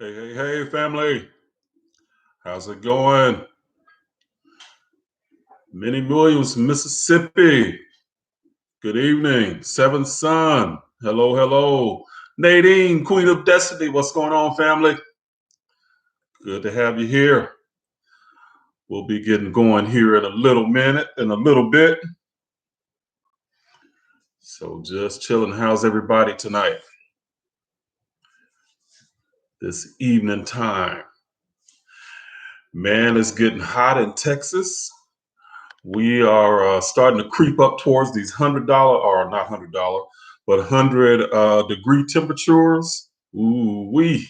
Hey, family. How's it going? Minnie Williams, Mississippi. Good evening. Seventh Son. Hello. Nadine, Queen of Destiny. What's going on, family? Good to have you here. We'll be getting going here in a little bit. So just chilling. How's everybody tonight? This evening time. Man, it's getting hot in Texas. We are starting to creep up towards these $100 or not $100, but 100 degree temperatures. Ooh wee,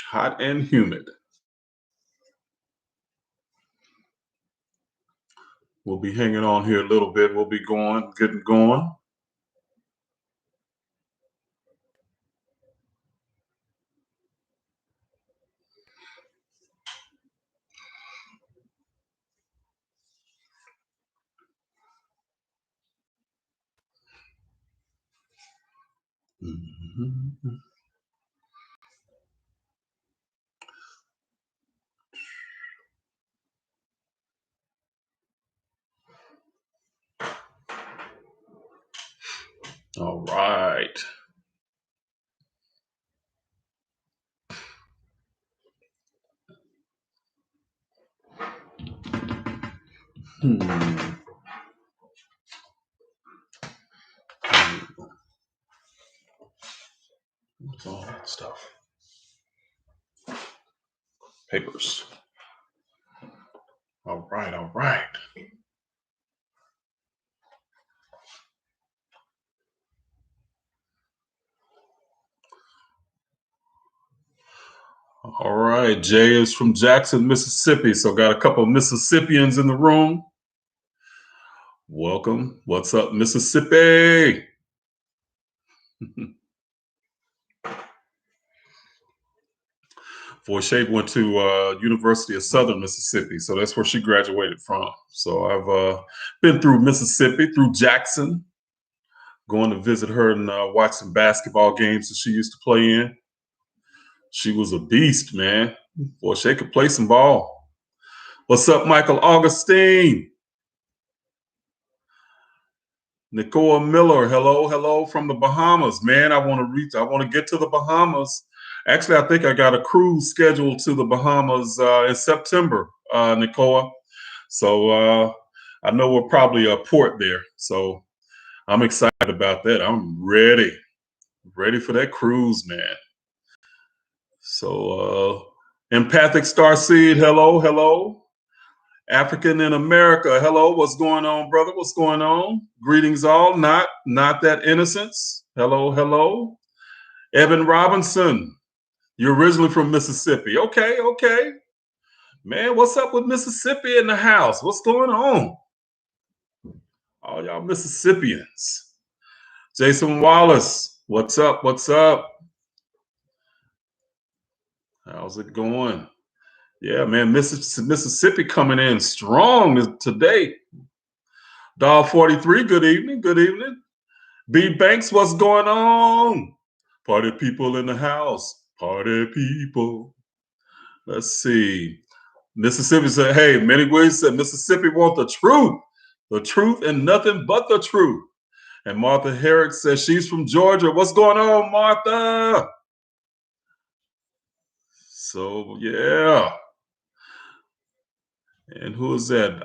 hot and humid. We'll be hanging on here a little bit. We'll be getting going. Mhm. All right. What's all that stuff? Papers. All right. All right. Jay is from Jackson, Mississippi. So got a couple of Mississippians in the room. Welcome. What's up, Mississippi? Voche went to University of Southern Mississippi, so that's where she graduated from. So I've been through Mississippi, through Jackson, going to visit her and watch some basketball games that she used to play in. She was a beast, man. Voche could play some ball. What's up, Michael Augustine? Nicola Miller, hello from the Bahamas, man. I want to get to the Bahamas. Actually, I think I got a cruise scheduled to the Bahamas in September, Nicola. So I know we're probably a port there. So I'm excited about that. I'm ready for that cruise, man. So Empathic Starseed, hello. African in America, hello. What's going on, brother? What's going on? Greetings all. Not that innocence. Hello. Evan Robinson, you're originally from Mississippi. Okay. Man, what's up with Mississippi in the house? What's going on? All y'all Mississippians. Jason Wallace, what's up? How's it going? Yeah, man, Mississippi coming in strong today. Doll 43, good evening. B Banks, what's going on? Party people in the house. Party people. Let's see. Mississippi said, hey, Minnie Williams said Mississippi want the truth and nothing but the truth. And Martha Herrick says she's from Georgia. What's going on, Martha? So, yeah. And who is that?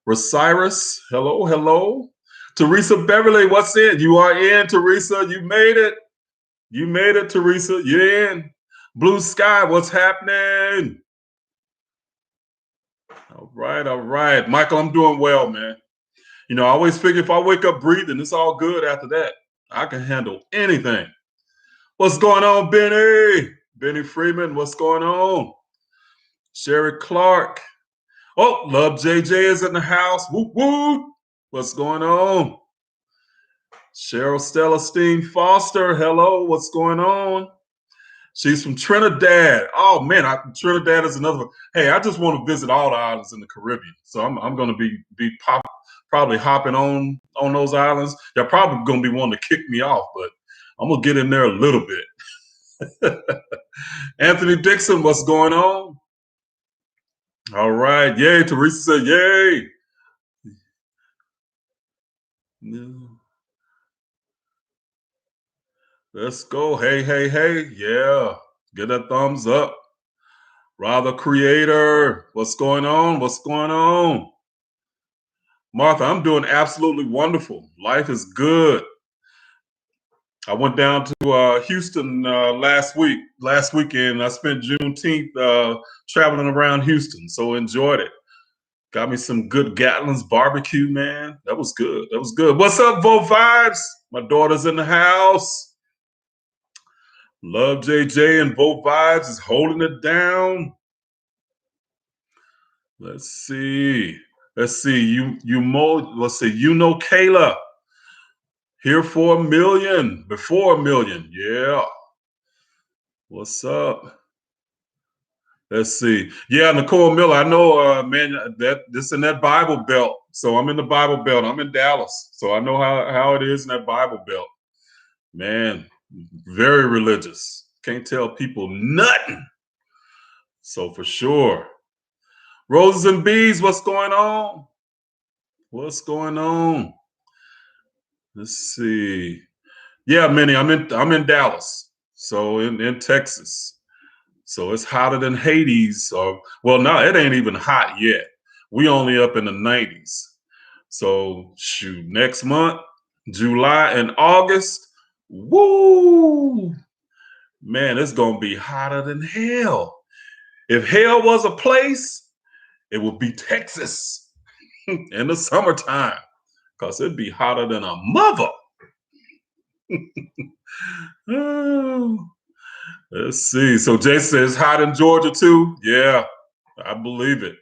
Rosiris. Hello. Teresa Beverly, what's in? You are in, Teresa. You made it, Teresa. You're in. Blue Sky, what's happening? All right. Michael, I'm doing well, man. You know, I always figure if I wake up breathing, it's all good after that. I can handle anything. What's going on, Benny? Benny Freeman, what's going on? Sherry Clark. Oh, Love JJ is in the house. Whoop. What's going on? Cheryl Stellestein Foster. Hello, what's going on? She's from Trinidad. Oh man, Trinidad is another one. Hey, I just want to visit all the islands in the Caribbean. So I'm going to be probably hopping on those islands. They're probably going to be wanting to kick me off, but I'm gonna get in there a little bit. Anthony Dixon, what's going on? All right, yay. Teresa said, yay. Let's go. Hey, hey, hey. Yeah. Get that thumbs up. Rather Creator. What's going on? What's going on? Martha, I'm doing absolutely wonderful. Life is good. I went down to Houston last weekend. I spent Juneteenth traveling around Houston, so enjoyed it. Got me some good Gatlin's barbecue, man. That was good. That was good. What's up, Vo Vibes? My daughter's in the house. Love JJ and Vo Vibes is holding it down. Let's see. Let's see. Let's see. You know Kayla. Here for $1 million. Before $1 million. Yeah. What's up? Let's see. Yeah, Nicole Miller. I know, man, that this in that Bible Belt. So I'm in the Bible Belt. I'm in Dallas. So I know how it is in that Bible Belt. Man, very religious. Can't tell people nothing. So for sure. Roses and bees, what's going on? What's going on? Let's see. Yeah, Minnie, I'm in Dallas. So in Texas. So it's hotter than Hades. Well, no, it ain't even hot yet. We only up in the 90s. So shoot, next month, July and August, woo! Man, it's gonna be hotter than hell. If hell was a place, it would be Texas in the summertime, because it'd be hotter than a mother. Oh. Let's see. So Jay says hot in Georgia too. Yeah, I believe it.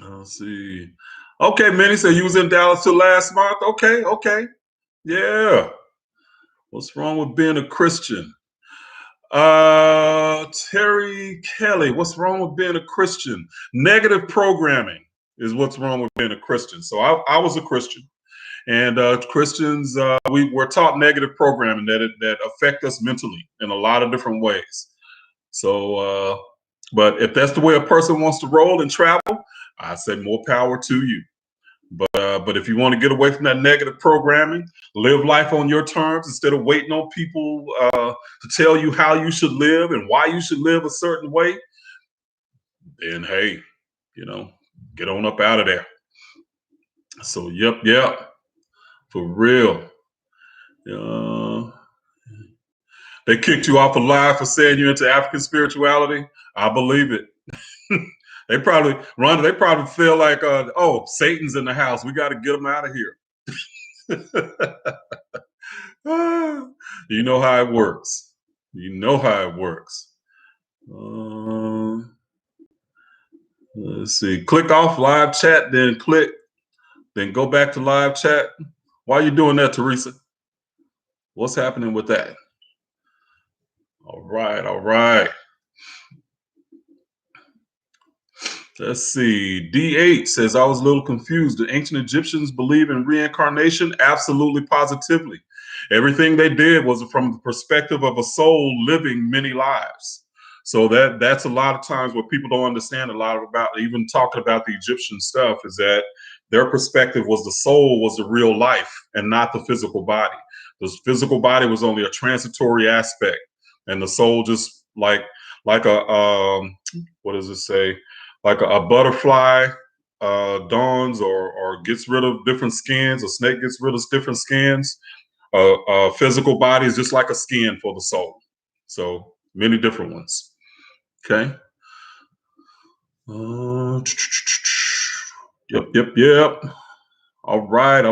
Let's see. Okay, Minnie said you was in Dallas till last month. Okay. Yeah. What's wrong with being a Christian? Terry Kelly, what's wrong with being a Christian? Negative programming is what's wrong with being a Christian. So I was a Christian. And Christians, we were taught negative programming that affect us mentally in a lot of different ways. So, but if that's the way a person wants to roll and travel, I say more power to you. But if you want to get away from that negative programming, live life on your terms instead of waiting on people to tell you how you should live and why you should live a certain way, then hey, get on up out of there. So yep. For real. They kicked you off alive for saying you're into African spirituality. I believe it. They probably feel like, oh, Satan's in the house. We got to get him out of here. You know how it works. Let's see. Click off live chat, then go back to live chat. Why are you doing that, Teresa? What's happening with that? All right. Let's see. D8 says, I was a little confused. Do ancient Egyptians believe in reincarnation? Absolutely, positively. Everything they did was from the perspective of a soul living many lives. So that's a lot of times what people don't understand a lot about, even talking about the Egyptian stuff, is that their perspective was the soul was the real life and not the physical body. The physical body was only a transitory aspect, and the soul just like a what does it say? Like a butterfly dawns or gets rid of different skins, a snake gets rid of different skins. A physical body is just like a skin for the soul. So many different ones. Okay. Yep. All right,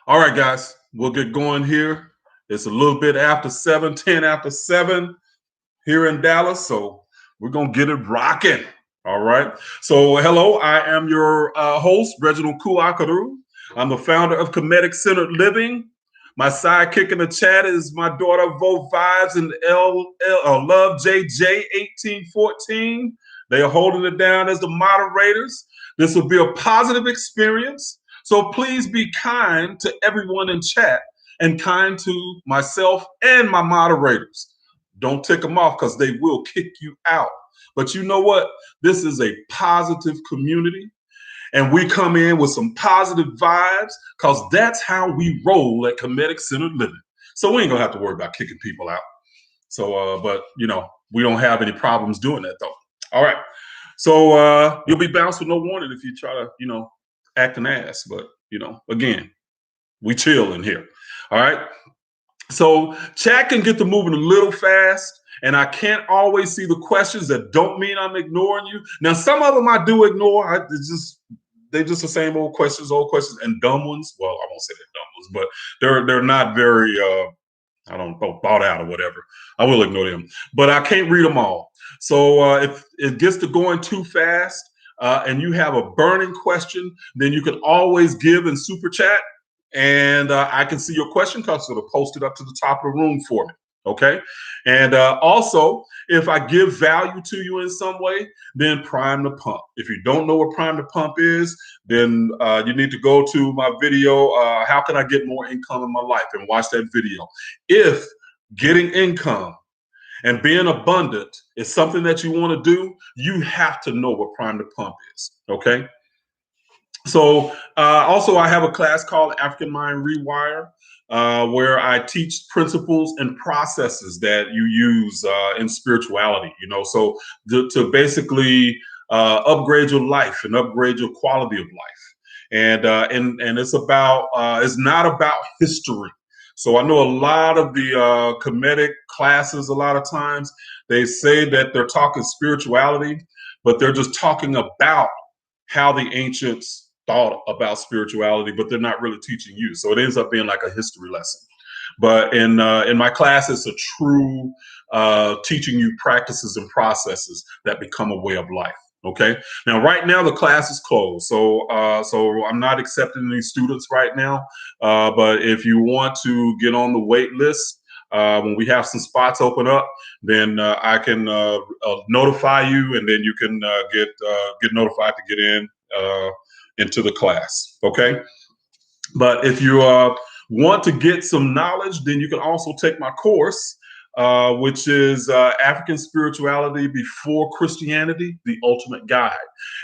guys. We'll get going here. It's a little bit after 10 after 7 here in Dallas. So we're going to get it rocking. All right. So hello, I am your host, Reginald Q A. I'm the founder of Kemetic Centered Living. My sidekick in the chat is my daughter, Vo Vibes and Love JJ 1814. They are holding it down as the moderators. This will be a positive experience. So please be kind to everyone in chat and kind to myself and my moderators. Don't tick them off because they will kick you out. But you know what? This is a positive community. And we come in with some positive vibes because that's how we roll at Kemetic Centered Living. So we ain't going to have to worry about kicking people out. So, but, you know, we don't have any problems doing that, though. All right. So you'll be bounced with no warning if you try to, you know, act an ass. But, you know, again, we chill in here. All right. So chat can get to moving a little fast. And I can't always see the questions. That don't mean I'm ignoring you. Now, some of them I do ignore. They're just the same old questions, and dumb ones. Well, I won't say they're dumb ones, but they're not very I don't know, thought out or whatever. I will ignore them, but I can't read them all. So if it gets to going too fast and you have a burning question, then you can always give in super chat, and I can see your question because it'll post it up to the top of the room for me. Okay. And also, if I give value to you in some way, then prime the pump. If you don't know what prime the pump is, then you need to go to my video, How Can I Get More Income in My Life, and watch that video. If getting income and being abundant is something that you want to do, you have to know what prime the pump is. Okay. So also I have a class called African Mind Rewire, where I teach principles and processes that you use in spirituality, you know, so to basically upgrade your life and upgrade your quality of life. And it's about, it's not about history. So I know a lot of the Kemetic classes, a lot of times they say that they're talking spirituality, but they're just talking about how the ancients thought about spirituality, but they're not really teaching you. So it ends up being like a history lesson. But in my class, it's a true teaching you practices and processes that become a way of life. Okay. Now, right now, the class is closed. So I'm not accepting any students right now. But if you want to get on the wait list, when we have some spots open up, then I can notify you, and then you can get notified to get in into the class. Okay. But if you want to get some knowledge, then you can also take my course, which is African Spirituality Before Christianity, the Ultimate Guide.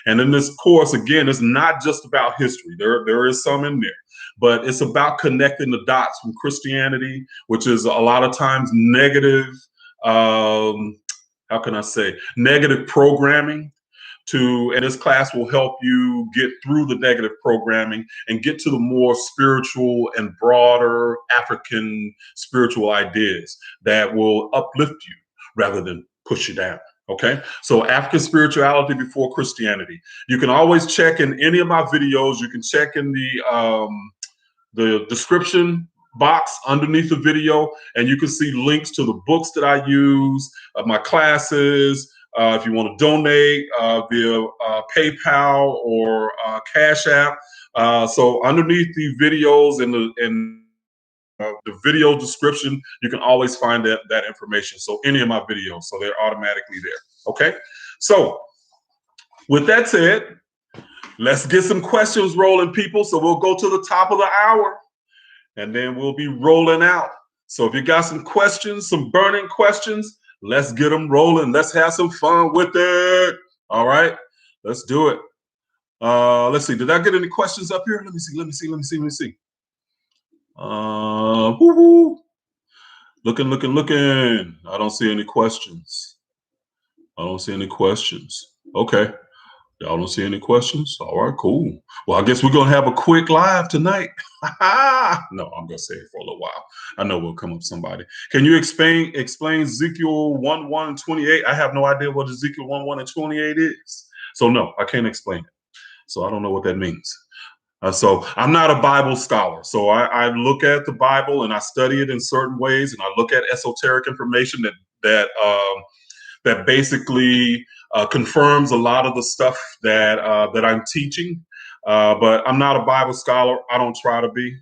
And in this course, again, it's not just about history. There is some in there, but it's about connecting the dots from Christianity, which is a lot of times negative, how can I say, negative programming, and this class will help you get through the negative programming and get to the more spiritual and broader African spiritual ideas that will uplift you rather than push you down. Okay, so African Spirituality Before Christianity. You can always check in any of my videos. You can check in the description box underneath the video, and you can see links to the books that I use, my classes. If you want to donate via PayPal or Cash App. So underneath the videos and the video description, you can always find that information. So any of my videos, so they're automatically there. Okay. So with that said, let's get some questions rolling, people. So we'll go to the top of the hour, and then we'll be rolling out. So if you got some questions, some burning questions, let's get them rolling. Let's have some fun with it. All right, let's do it. Let's see. Did I get any questions up here? Let me see. Looking. I don't see any questions. Okay. Y'all don't see any questions? All right, cool. Well, I guess we're going to have a quick live tonight. No, I'm going to say it for a little while. I know we'll come up somebody. Can you explain Ezekiel 1:1 and 28? I have no idea what Ezekiel 1:1 and 28 is. So no, I can't explain it. So I don't know what that means. So I'm not a Bible scholar. So I look at the Bible and I study it in certain ways, and I look at esoteric information that basically confirms a lot of the stuff that I'm teaching. But I'm not a Bible scholar. I don't try to be.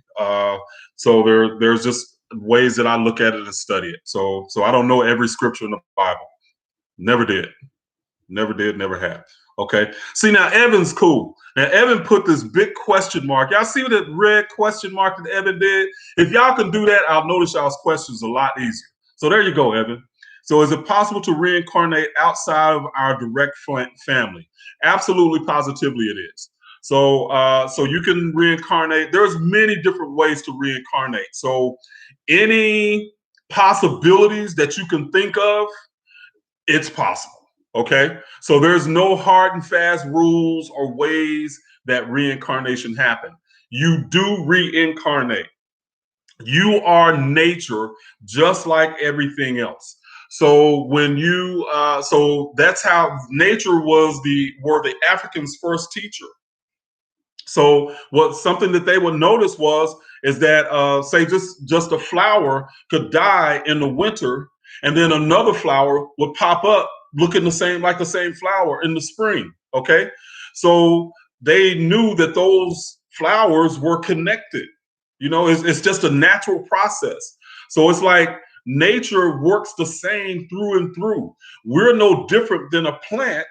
So there's just ways that I look at it and study it. So I don't know every scripture in the Bible. Never did, never have. Okay. See, now Evan's cool. Now Evan put this big question mark. Y'all see that red question mark that Evan did? If y'all can do that, I'll notice y'all's questions a lot easier. So there you go, Evan. So is it possible to reincarnate outside of our direct family? Absolutely, positively it is. So you can reincarnate. There's many different ways to reincarnate. So any possibilities that you can think of, it's possible. Okay. So there's no hard and fast rules or ways that reincarnation happen. You do reincarnate. You are nature just like everything else. So when you so that's how nature were the Africans' first teacher. So what something that they would notice is that say just a flower could die in the winter, and then another flower would pop up looking the same like the same flower in the spring. Okay, so they knew that those flowers were connected. You know, it's just a natural process. So it's like nature works the same through and through. We're no different than a plant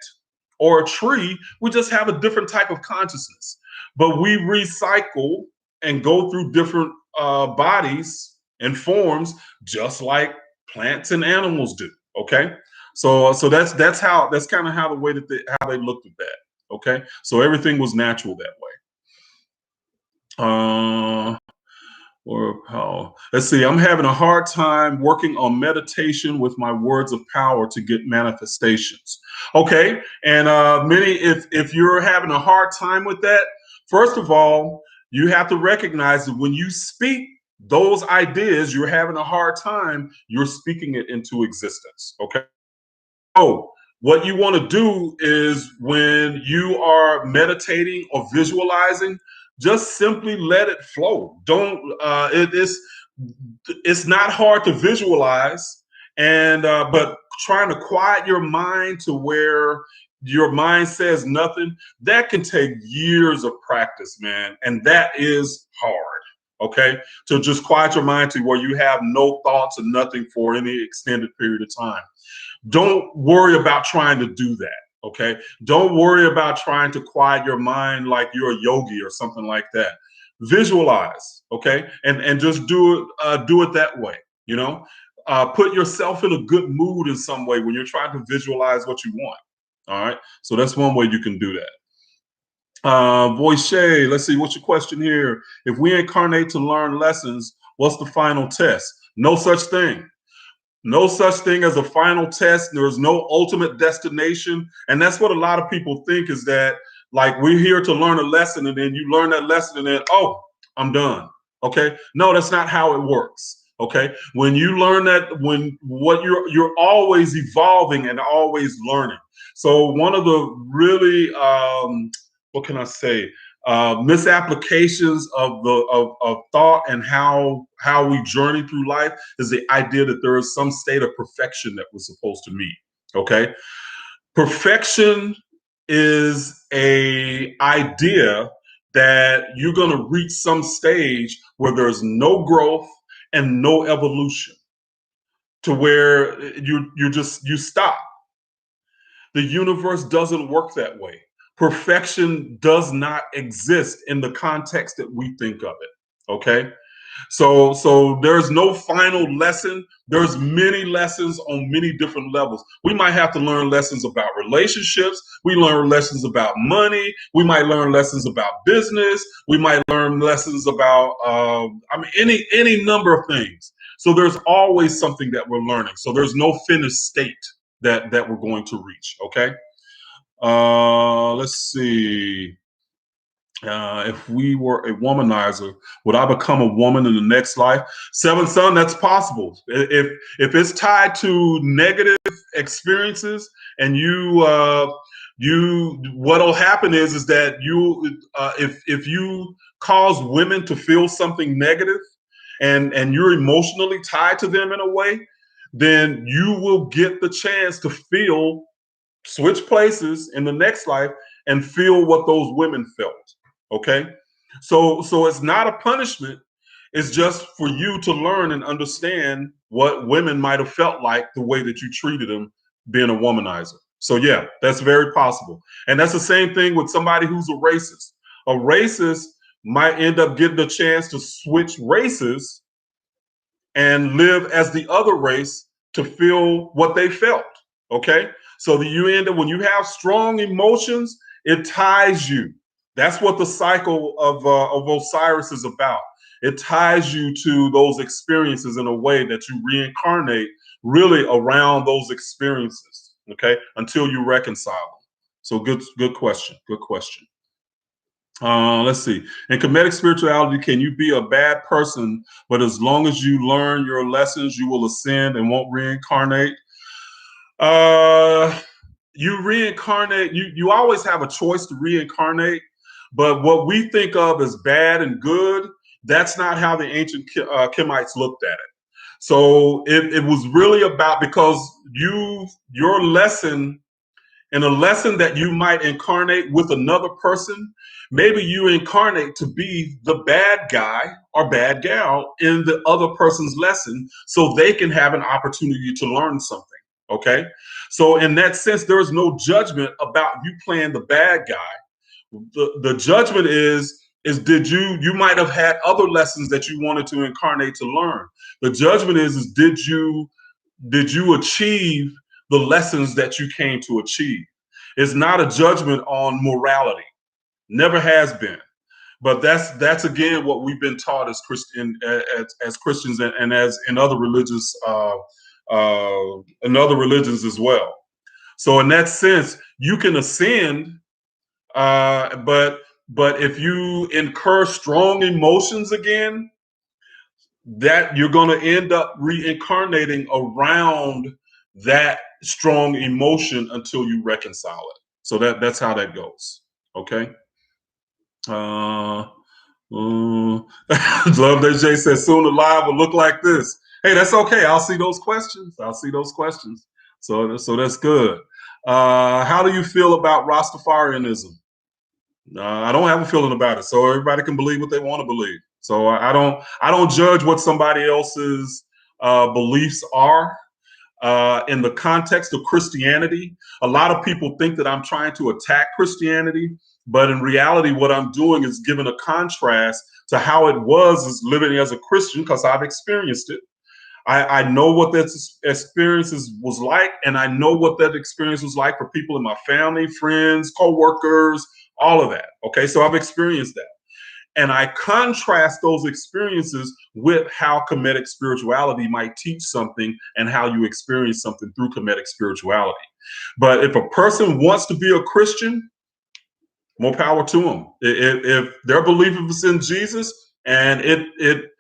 or a tree. We just have a different type of consciousness. But we recycle and go through different bodies and forms, just like plants and animals do. Okay, so that's kind of how the way that how they looked at that. Okay, so everything was natural that way. Or how? Let's see. I'm having a hard time working on meditation with my words of power to get manifestations. Okay, and many, if you're having a hard time with that, first of all, you have to recognize that when you speak those ideas, you're having a hard time. You're speaking it into existence. Okay. So what you want to do is when you are meditating or visualizing, just simply let it flow. Don't it's not hard to visualize, and but trying to quiet your mind to where your mind says nothing, that can take years of practice, man, and that is hard. Okay, to just quiet your mind to where you have no thoughts and nothing for any extended period of time. Don't worry about trying to do that. Okay. Don't worry about trying to quiet your mind like you're a yogi or something like that. Visualize. Okay. And just do it that way. You know, put yourself in a good mood in some way when you're trying to visualize what you want. All right. So that's one way you can do that. Voche, let's see, what's your question here? If we incarnate to learn lessons, what's the final test? No such thing. No such thing as a final test. There's no ultimate destination. And that's what a lot of people think, is that like we're here to learn a lesson, and then you learn that lesson and then, oh, I'm done. Okay. No, that's not how it works. Okay. When you learn that, you're always evolving and always learning. So one of the really what can I say? Misapplications of thought and how we journey through life is the idea that there is some state of perfection that we're supposed to meet. Okay, perfection is a idea that you're going to reach some stage where there's no growth and no evolution, to where you stop. The universe doesn't work that way. Perfection does not exist in the context that we think of it. Okay. So there's no final lesson. There's many lessons on many different levels. We might have to learn lessons about relationships. We learn lessons about money. We might learn lessons about business. We might learn lessons about any number of things. So there's always something that we're learning. So there's no finished state that we're going to reach. Okay. Let's see. If we were a womanizer, would I become a woman in the next life? Seventh son, that's possible. If it's tied to negative experiences, and what'll happen is that if you cause women to feel something negative, and you're emotionally tied to them in a way, then you will get the chance to switch places in the next life and feel what those women felt. Okay. So it's not a punishment. It's just for you to learn and understand what women might have felt like the way that you treated them being a womanizer. So yeah, that's very possible. And that's the same thing with somebody who's a racist. A racist might end up getting a chance to switch races and live as the other race to feel what they felt. Okay. So that you end up, when you have strong emotions, it ties you. That's what the cycle of Osiris is about. It ties you to those experiences in a way that you reincarnate really around those experiences. Okay. Until you reconcile them. So good question. Good question. Let's see. In Kemetic spirituality, can you be a bad person, but as long as you learn your lessons, you will ascend and won't reincarnate? Uh, you reincarnate. You always have a choice to reincarnate, but what we think of as bad and good, that's not how the ancient Kemites looked at it. So it was really about, because your lesson, and a lesson that you might incarnate with another person, maybe you incarnate to be the bad guy or bad gal in the other person's lesson so they can have an opportunity to learn something. Okay. So in that sense, there is no judgment about you playing the bad guy. The judgment is did you might have had other lessons that you wanted to incarnate to learn. The judgment is did you achieve the lessons that you came to achieve? It's not a judgment on morality. Never has been. But that's again what we've been taught as Christian, as Christians, and as in other religious in other religions as well. So in that sense, you can ascend, but if you incur strong emotions again, that you're going to end up reincarnating around that strong emotion until you reconcile it. So that's how that goes. Okay. Love that Jay says soon the live will look like this. Hey, that's okay. I'll see those questions. I'll see those questions. So that's good. How do you feel about Rastafarianism? I don't have a feeling about it. So everybody can believe what they want to believe. So I don't judge what somebody else's beliefs are. In the context of Christianity, a lot of people think that I'm trying to attack Christianity, but in reality, what I'm doing is giving a contrast to how it was as living as a Christian, because I've experienced it. I know what that experience was like, and I know what that experience was like for people in my family, friends, co-workers, all of that. Okay, so I've experienced that. And I contrast those experiences with how Kemetic spirituality might teach something and how you experience something through Kemetic spirituality. But if a person wants to be a Christian, more power to them. If their belief is in Jesus and it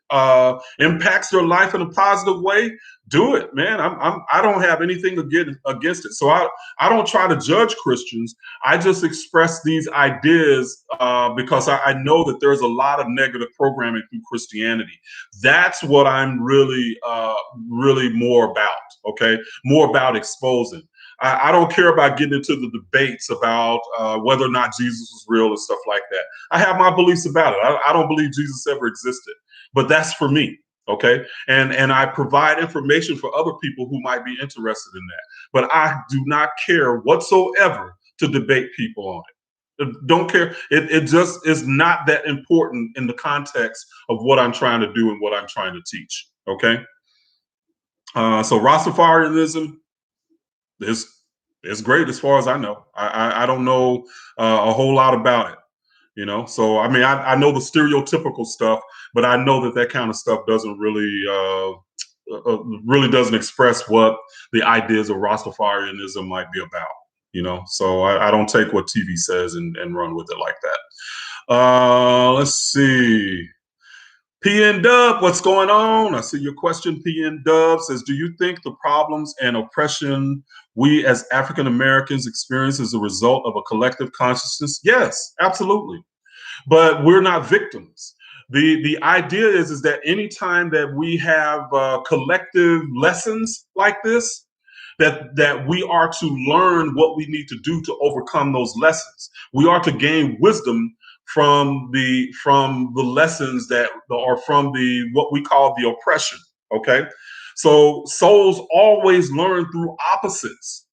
impacts their life in a positive way, do it, man. I don't have anything against it. So I don't try to judge Christians. I just express these ideas because I know that there's a lot of negative programming through Christianity. That's what I'm really more about. Okay, more about exposing. I don't care about getting into the debates about whether or not Jesus was real and stuff like that. I have my beliefs about it. I don't believe Jesus ever existed, but that's for me. Okay. And I provide information for other people who might be interested in that. But I do not care whatsoever to debate people on it. Don't care. It just is not that important in the context of what I'm trying to do and what I'm trying to teach. Okay. So Rastafarianism is great as far as I know. I don't know a whole lot about it, you know. So I mean, I know the stereotypical stuff, but I know that kind of stuff doesn't really doesn't express what the ideas of Rastafarianism might be about, you know. So I don't take what TV says and run with it like that. Let's see. PN Dub, what's going on? I see your question. PN Dub says, do you think the problems and oppression we as African Americans experience as a result of a collective consciousness? Yes, absolutely. But we're not victims. The idea is that anytime that we have collective lessons like this, that we are to learn what we need to do to overcome those lessons. We are to gain wisdom from the lessons that are from the what we call the oppression. Okay, so souls always learn through opposites.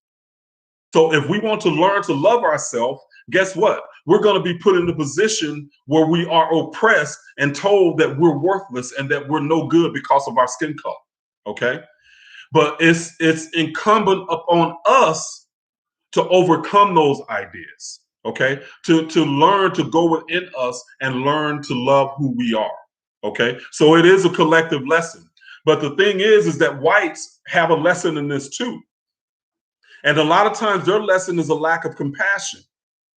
So if we want to learn to love ourselves, guess what? We're going to be put in a position where we are oppressed and told that we're worthless and that we're no good because of our skin color. Okay. But it's incumbent upon us to overcome those ideas. Okay. To learn to go within us and learn to love who we are. Okay. So it is a collective lesson. But the thing is that whites have a lesson in this too. And a lot of times their lesson is a lack of compassion,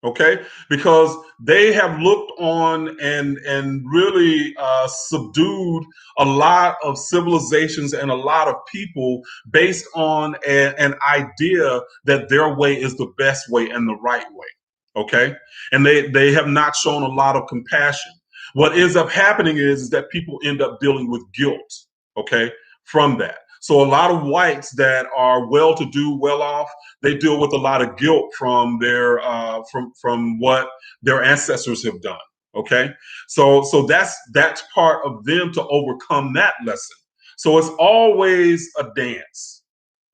okay? Because they have looked on and really subdued a lot of civilizations and a lot of people based on an idea that their way is the best way and the right way, okay? And they have not shown a lot of compassion. What ends up happening is that people end up dealing with guilt, okay, from that. So a lot of whites that are well-to-do, well-off, they deal with a lot of guilt from their from what their ancestors have done. Okay, so that's part of them to overcome that lesson. So it's always a dance,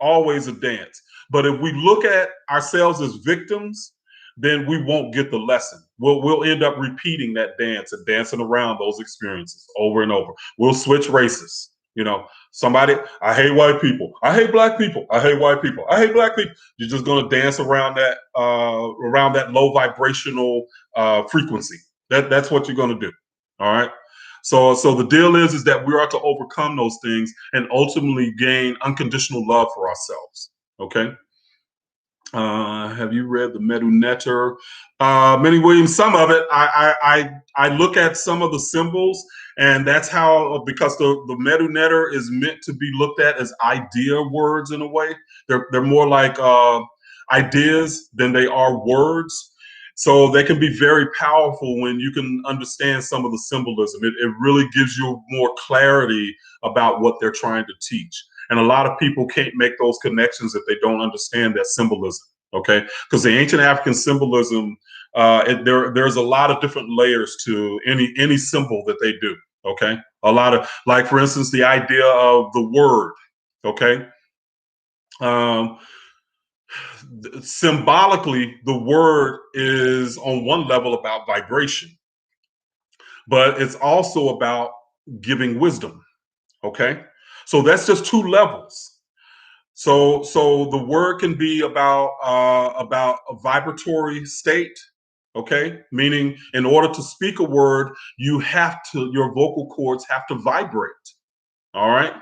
always a dance. But if we look at ourselves as victims, then we won't get the lesson. We'll end up repeating that dance and dancing around those experiences over and over. We'll switch races. You know, somebody, I hate white people. I hate black people. I hate white people. I hate black people. You're just going to dance around that low vibrational frequency. That's what you're going to do. All right. So the deal is that we are to overcome those things and ultimately gain unconditional love for ourselves. Okay. Have you read the Medu Netter? Minnie Williams, some of it. I look at some of the symbols, and that's how, because the Medu Netter is meant to be looked at as idea words in a way. They're more like ideas than they are words. So they can be very powerful when you can understand some of the symbolism. It really gives you more clarity about what they're trying to teach. And a lot of people can't make those connections if they don't understand that symbolism, okay? Because the ancient African symbolism, there's a lot of different layers to any symbol that they do, okay? A lot of, like, for instance, the idea of the word, okay? Symbolically, the word is on one level about vibration, but it's also about giving wisdom, okay? So that's just two levels. So the word can be about a vibratory state, okay? Meaning, in order to speak a word, your vocal cords have to vibrate, all right?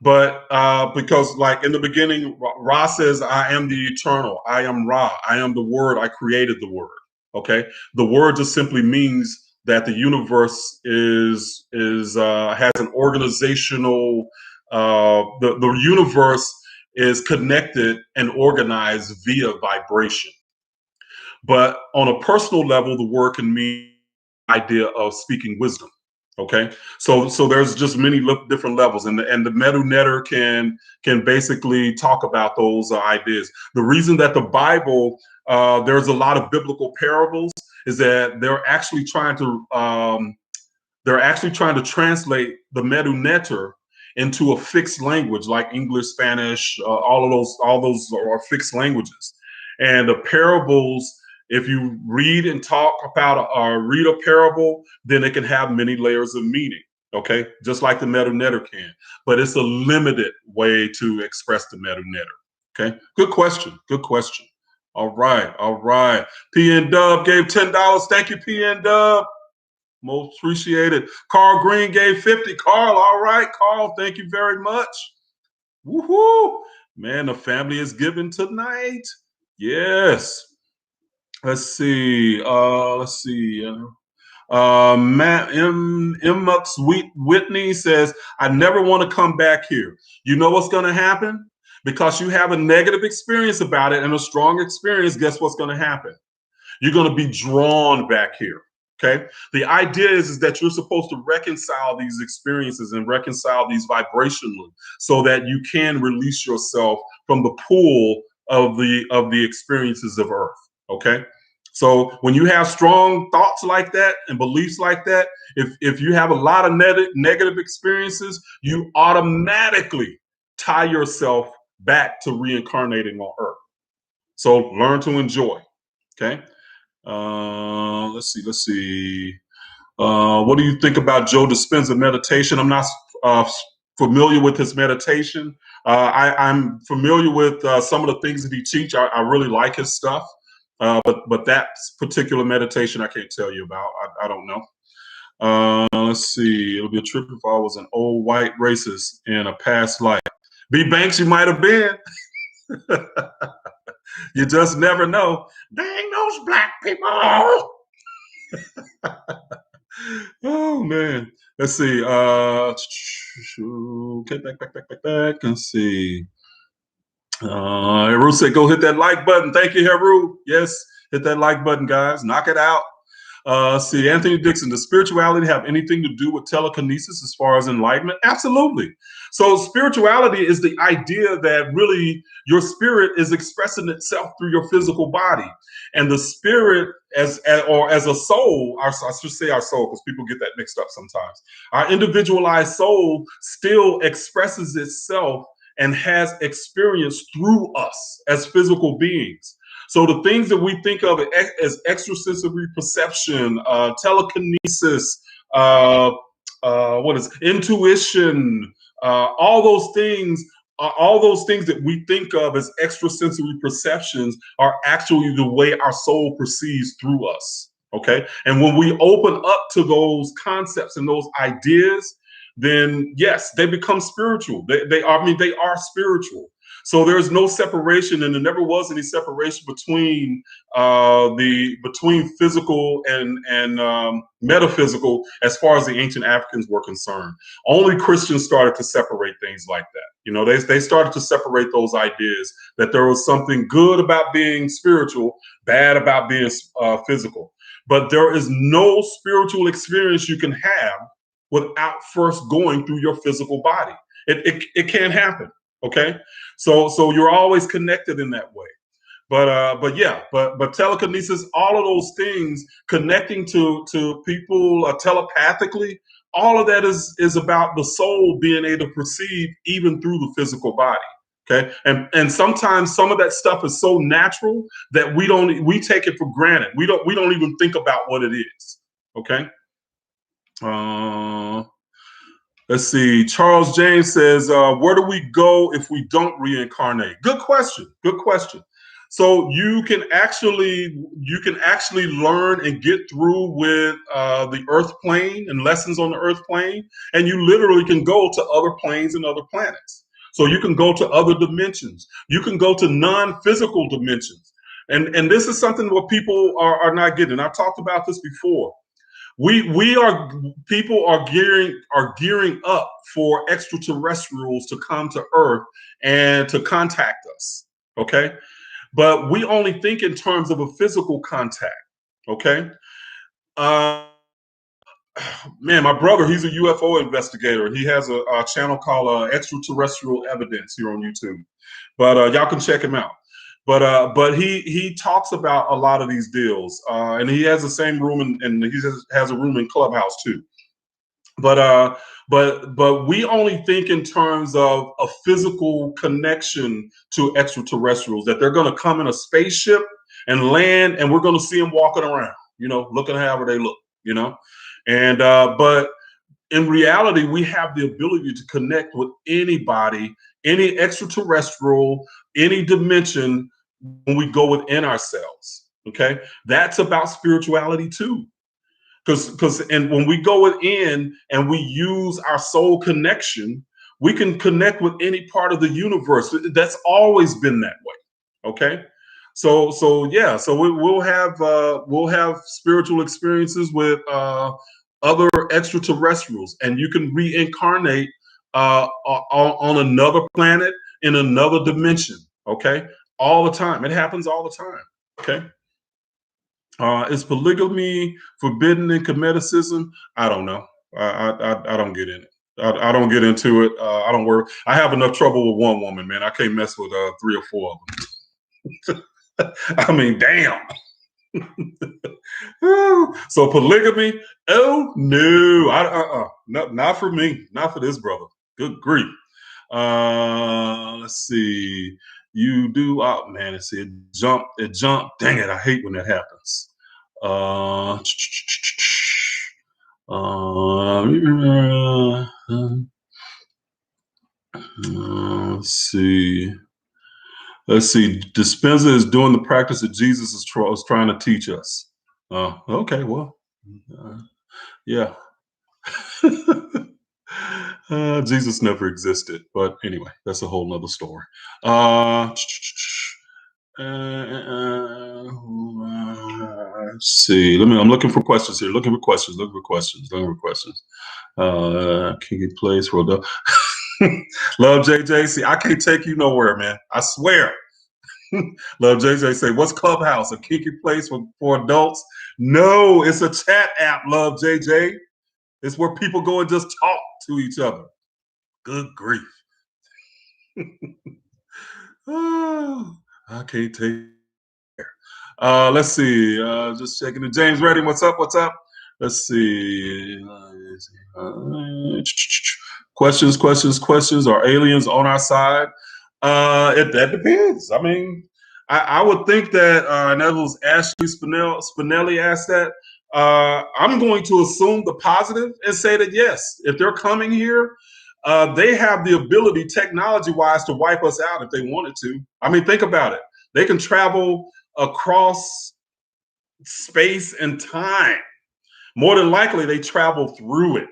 But because, like, in the beginning, Ra says, "I am the eternal. I am Ra. I am the word. I created the word." Okay, the word just simply means that the universe has an organizational. The universe is connected and organized via vibration. But on a personal level, the word can mean the idea of speaking wisdom. Okay, so there's just many different levels, and the Medu Netter can basically talk about those ideas. The reason that the Bible, there's a lot of biblical parables, is that they're actually trying to translate the Medu Netter into a fixed language like English, Spanish, all those are fixed languages, and the parables. If you read and talk about or read a parable, then it can have many layers of meaning. Okay, just like the Medu Netter can, but it's a limited way to express the Medu Netter. Okay, good question. Good question. All right, all right. PN Dub gave $10. Thank you, PN Dub. Most appreciated. Carl Green gave 50. Carl, all right, Carl, thank you very much. Woohoo! Man, the family is giving tonight. Yes. Let's see. Matt Mux Whitney says, "I never want to come back here." You know what's going to happen? Because you have a negative experience about it and a strong experience, guess what's going to happen? You're going to be drawn back here. Okay. The idea is that you're supposed to reconcile these experiences and reconcile these vibrationally so that you can release yourself from the pull of the experiences of Earth. Okay. So when you have strong thoughts like that and beliefs like that, if you have a lot of negative experiences, you automatically tie yourself back to reincarnating on Earth. So learn to enjoy. Okay. Let's see. What do you think about Joe Dispenza meditation? I'm not familiar with his meditation. I'm familiar with some of the things that he teach. I really like his stuff. But that particular meditation I can't tell you about. I don't know. Let's see. It'll be a trip if I was an old white racist in a past life. B. Banks, you might have been. You just never know. Dang those black people. Oh man. Let's see. Okay, back. Let's see. Heru said, go hit that like button. Thank you, Heru. Yes, hit that like button, guys. Knock it out. See, Anthony Dixon, does spirituality have anything to do with telekinesis as far as enlightenment? Absolutely. So spirituality is the idea that really your spirit is expressing itself through your physical body. And the spirit as a soul, I should say our soul, because people get that mixed up sometimes. Our individualized soul still expresses itself and has experience through us as physical beings. So the things that we think of as extrasensory perception, telekinesis, what is intuition, all those things that we think of as extrasensory perceptions are actually the way our soul perceives through us. Okay, and when we open up to those concepts and those ideas, then yes, they become spiritual. They are spiritual. So there's no separation, and there never was any separation between between physical and metaphysical as far as the ancient Africans were concerned. Only Christians started to separate things like that. You know, they started to separate those ideas that there was something good about being spiritual, bad about being physical. But there is no spiritual experience you can have without first going through your physical body. It can't happen. Okay, so you're always connected in that way. But telekinesis, all of those things, connecting to people telepathically, all of that is about the soul being able to perceive even through the physical body. Okay, and sometimes some of that stuff is so natural that we take it for granted. We don't even think about what it is. Okay. Let's see. Charles James says, where do we go if we don't reincarnate? Good question. Good question. So you can actually learn and get through with the earth plane and lessons on the earth plane, and you literally can go to other planes and other planets. So you can go to other dimensions. You can go to non-physical dimensions. And this is something what people are not getting. I've talked about this before. People are gearing up for extraterrestrials to come to Earth and to contact us. Okay, but we only think in terms of a physical contact. Okay, man, my brother, he's a UFO investigator. He has a channel called Extraterrestrial Evidence here on YouTube. But y'all can check him out. But he talks about a lot of these deals, and he has the same room, and he has a room in Clubhouse too. But we only think in terms of a physical connection to extraterrestrials, that they're going to come in a spaceship and land, and we're going to see them walking around, looking however they look, and but in reality, we have the ability to connect with anybody, any extraterrestrial, any dimension when we go within ourselves. Okay, that's about spirituality too. Because when we go within and we use our soul connection, we can connect with any part of the universe. That's always been that way. Okay, so we'll have spiritual experiences with other extraterrestrials, and you can reincarnate on another planet in another dimension. Okay, all the time. It happens all the time. Okay. Is polygamy forbidden in Kemeticism? I don't know. I don't get in it. I don't get into it. I don't worry. I have enough trouble with one woman, man. I can't mess with 3 or 4 of them. I mean, damn. So polygamy? Oh no, not for me, not for this brother. Good grief. Let's see. you do. Oh man, it jumped. It jumped. Dang it! I hate when that happens. Let's see. Let's see. Dispenser is doing the practice that Jesus is trying to teach us. Okay. Well, yeah. Jesus never existed, but anyway, that's a whole nother story. Let's see. I'm looking for questions here. Looking for questions. Can you place for the Love JJ? See, I can't take you nowhere, man. I swear. Love JJ say, what's Clubhouse? A kinky place for adults? No, it's a chat app, Love JJ. It's where people go and just talk to each other. Good grief. Oh, I can't take it. Let's see. Just checking it. James Redding, what's up? What's up? Let's see. Questions. Are aliens on our side? That depends. I mean, I would think that, and that was Ashley Spinelli asked that. I'm going to assume the positive and say that yes, if they're coming here, they have the ability, technology-wise, to wipe us out if they wanted to. I mean, think about it. They can travel across space and time. More than likely, they travel through it.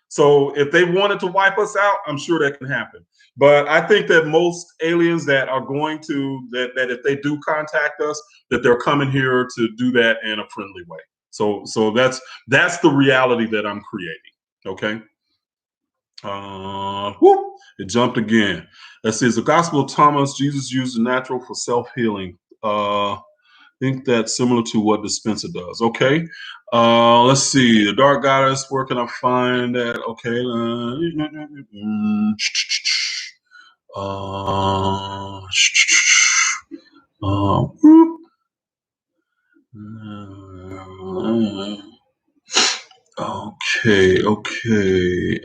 So if they wanted to wipe us out, I'm sure that can happen. But I think that most aliens that are going to, that if they do contact us, that they're coming here to do that in a friendly way. So that's the reality that I'm creating. Okay. It jumped again. Let's see. It's the Gospel of Thomas. Jesus used the natural for self-healing. I think that's similar to what dispenser does. Okay. Let's see. The Dark Goddess. Where can I find that? Okay. Okay.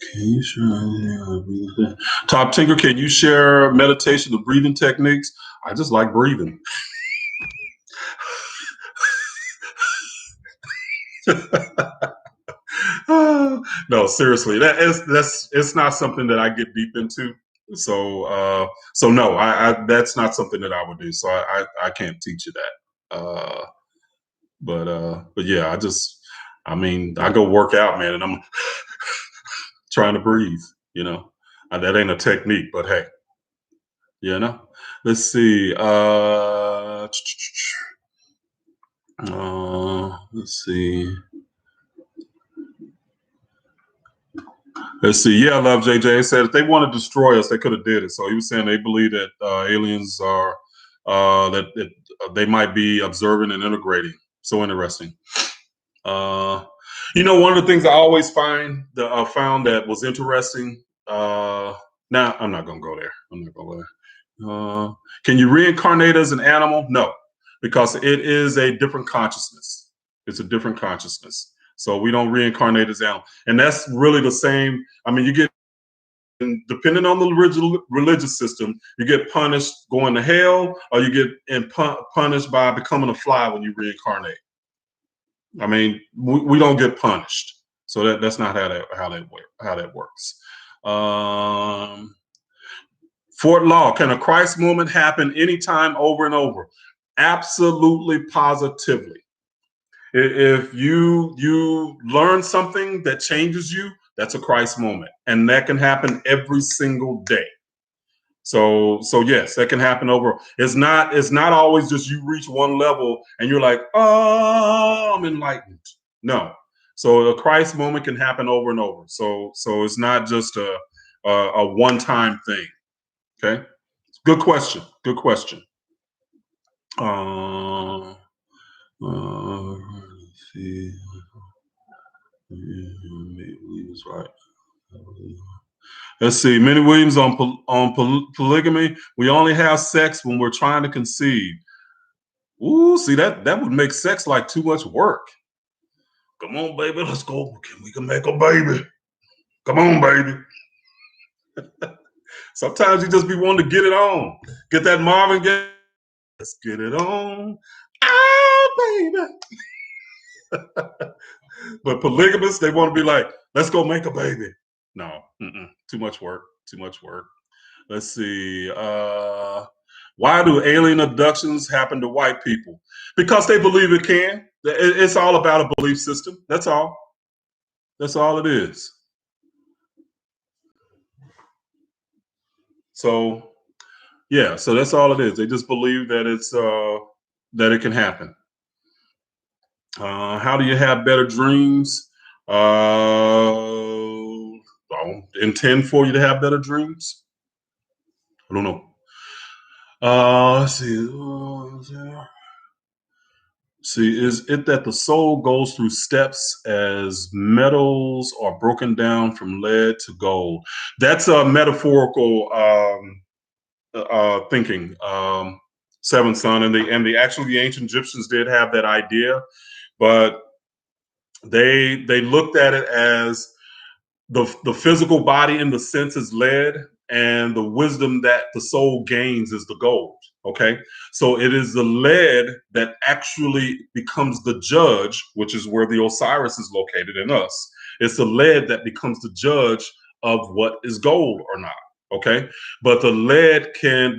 Can you share Top Tinker? Can you share meditation, the breathing techniques? I just like breathing. No, seriously, it's not something that I get deep into. So no, I that's not something that I would do. So I can't teach you that. But yeah, I mean, I go work out, man, and I'm trying to breathe. You know, that ain't a technique, but hey, Let's see. Let's see. Let's see. Yeah, I love JJ. Said if they want to destroy us, they could have did it. So he was saying they believe that aliens are that they might be observing and integrating. So interesting. One of the things I always found that was interesting. Now I'm not gonna go there. Can you reincarnate as an animal? No, because it is a different consciousness. It's a different consciousness. So we don't reincarnate as animals. And that's really the same. I mean, you get, depending on the religious system, you get punished going to hell, or you get punished by becoming a fly when you reincarnate. I mean, we don't get punished. So that's not how that works. Fort Law, can a Christ moment happen anytime, over and over? Absolutely, positively. If you learn something that changes you, that's a Christ moment, and that can happen every single day. So yes, that can happen over. It's not always just you reach one level and you're like, oh, I'm enlightened. No. So a Christ moment can happen over and over. So it's not just a one-time thing. Okay. Good question. Let's see. Right. Let's see. Minnie Williams on polygamy. We only have sex when we're trying to conceive. Ooh, see that would make sex like too much work. Come on, baby, let's go. We can make a baby. Come on, baby. Sometimes you just be wanting to get it on. Get that Marvin Gaye. Let's get it on. Ah, baby. But polygamists, they want to be like, let's go make a baby. No, too much work. Too much work. Let's see. Why do alien abductions happen to white people? Because they believe it can. It's all about a belief system. That's all. That's all it is. So yeah, so that's all it is. They just believe that it's that it can happen. How do you have better dreams? I'll intend for you to have better dreams. I don't know. Let's see. See, is it that the soul goes through steps as metals are broken down from lead to gold? That's a metaphorical thinking. Seventh son, and the actually the ancient Egyptians did have that idea, but they looked at it as the physical body in the sense is lead, and the wisdom that the soul gains is the gold. Okay, so it is the lead that actually becomes the judge, which is where the Osiris is located in us. It's the lead that becomes the judge of what is gold or not. Okay, but the lead can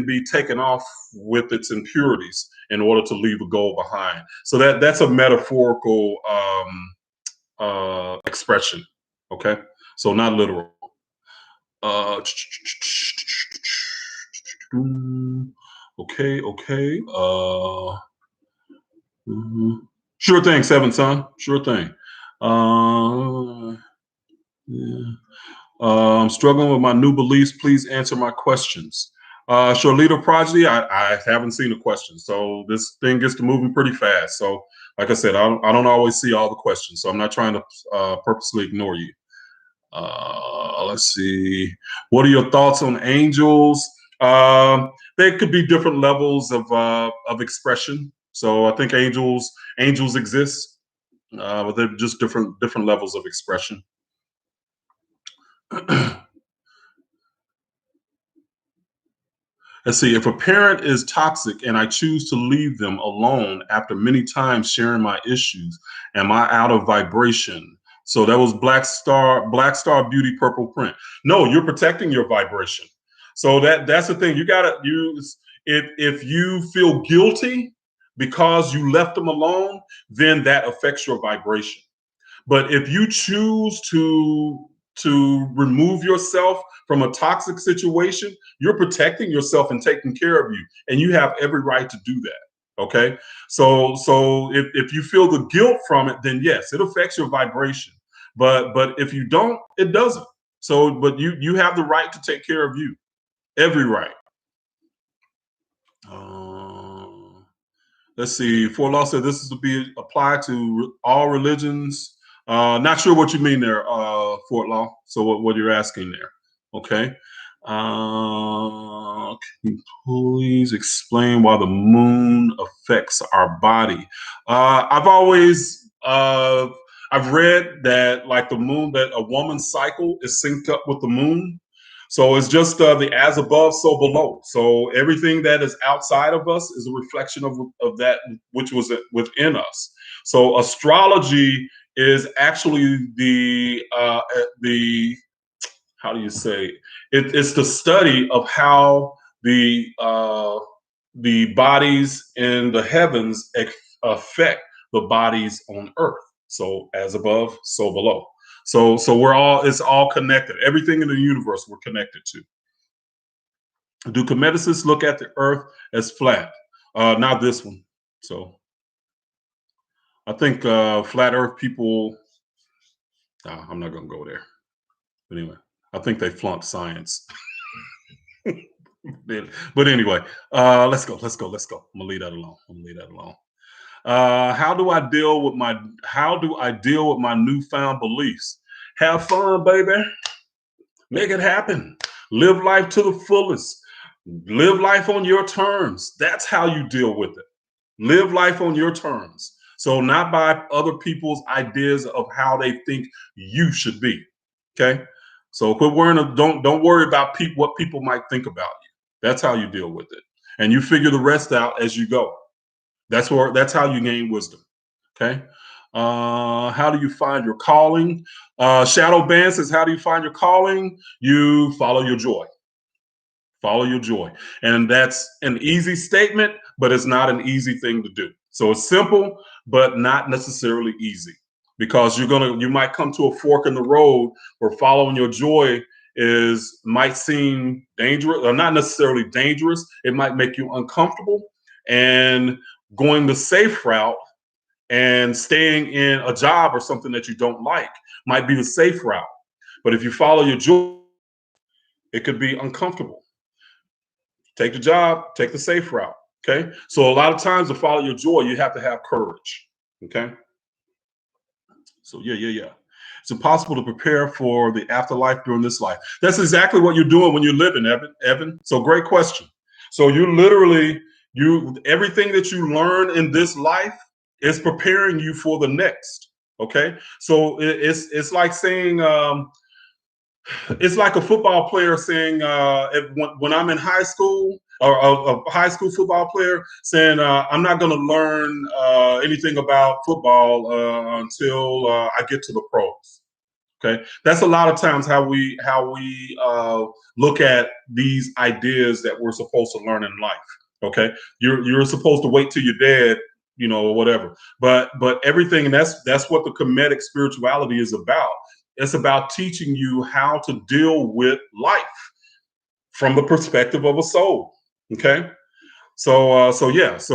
be taken off with its impurities in order to leave the gold behind. So that's a metaphorical expression. Okay, so not literal. Okay. Sure thing, seven son. Sure thing. Yeah. I'm struggling with my new beliefs. Please answer my questions. Charlita Prodigy, I haven't seen a question, so this thing gets to moving pretty fast. So, like I said, I don't always see all the questions, so I'm not trying to purposely ignore you. Let's see. What are your thoughts on angels? They could be different levels of expression. So I think angels exist, but they're just different levels of expression. Let's see. If a parent is toxic and I choose to leave them alone after many times sharing my issues, am I out of vibration? So that was Black Star Beauty Purple Print. No, you're protecting your vibration. So that's the thing. You gotta use if you feel guilty because you left them alone, then that affects your vibration. But if you choose to remove yourself from a toxic situation, you're protecting yourself and taking care of you, and you have every right to do that. Okay, so if you feel the guilt from it, then yes, it affects your vibration. But if you don't, it doesn't. So, but you have the right to take care of you, every right. Let's see. Fort Law said this is to be applied to all religions. Not sure what you mean there, Fort Law. So what you're asking there? Okay. Can you please explain why the moon affects our body? I've read that like the moon, that a woman's cycle is synced up with the moon. So it's just the as above, so below. So everything that is outside of us is a reflection of that which was within us. So astrology is actually the how do you say it's the study of how the bodies in the heavens affect the bodies on earth. So as above, so below. So it's all connected. Everything in the universe we're connected to. Do Kemeticists look at the earth as flat? Not this one. So I think flat earth people, I'm not gonna go there. But anyway, I think they flunked science. But anyway, let's go. I'm gonna leave that alone. How do I deal with my newfound beliefs? Have fun, baby. Make it happen. Live life to the fullest. Live life on your terms. That's how you deal with it. Live life on your terms. So not by other people's ideas of how they think you should be. Okay. So quit worrying. Don't worry about what people might think about you. That's how you deal with it, and you figure the rest out as you go. That's how you gain wisdom. Okay. How do you find your calling? Shadow Band says, how do you find your calling? You follow your joy. Follow your joy. And that's an easy statement, but it's not an easy thing to do. So it's simple, but not necessarily easy, because you might come to a fork in the road where following your joy might seem dangerous, or not necessarily dangerous. It might make you uncomfortable, and going the safe route and staying in a job or something that you don't like might be the safe route. But if you follow your joy, it could be uncomfortable. Take the job, take the safe route. Okay. So a lot of times to follow your joy, you have to have courage. Okay. So yeah. It's impossible to prepare for the afterlife during this life. That's exactly what you're doing when you're living, Evan. So great question. So everything that you learn in this life is preparing you for the next. Okay. So it's like saying, it's like a football player saying, when I'm in high school, or a high school football player saying, I'm not going to learn anything about football until I get to the pros. Okay, that's a lot of times how we look at these ideas that we're supposed to learn in life. Okay, you're supposed to wait till you're dead, or whatever. But everything, and that's what the Kemetic spirituality is about. It's about teaching you how to deal with life from the perspective of a soul. Okay. So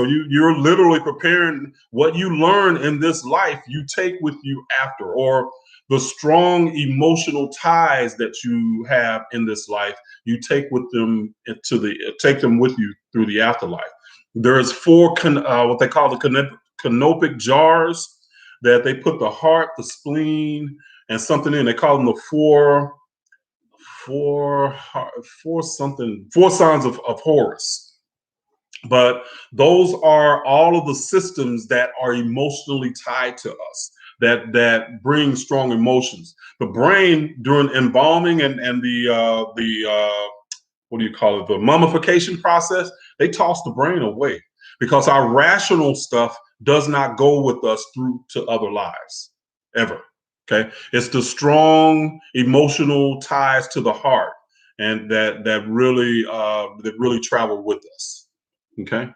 you're literally preparing what you learn in this life, you take with you after, or the strong emotional ties that you have in this life, you take with them take them with you through the afterlife. There's four what they call the canopic jars that they put the heart, the spleen, and something in. They call them the four signs of Horus. But those are all of the systems that are emotionally tied to us, that bring strong emotions. The brain, during embalming and the what do you call it, the mummification process, they toss the brain away, because our rational stuff does not go with us through to other lives ever. Okay, it's the strong emotional ties to the heart, and that really travel with us. Okay.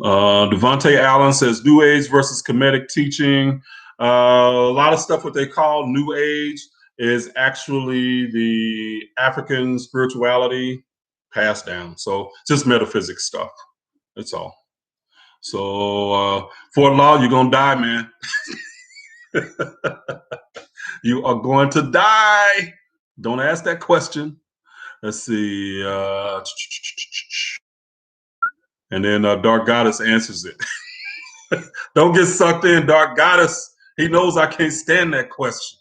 Devontae Allen says New Age versus Kemetic teaching. A lot of stuff what they call New Age is actually the African spirituality passed down. So just metaphysics stuff. That's all. So for law, you're gonna die, man. You are going to die. Don't ask that question. Let's see. And then Dark Goddess answers it. Don't get sucked in, Dark Goddess. He knows I can't stand that question.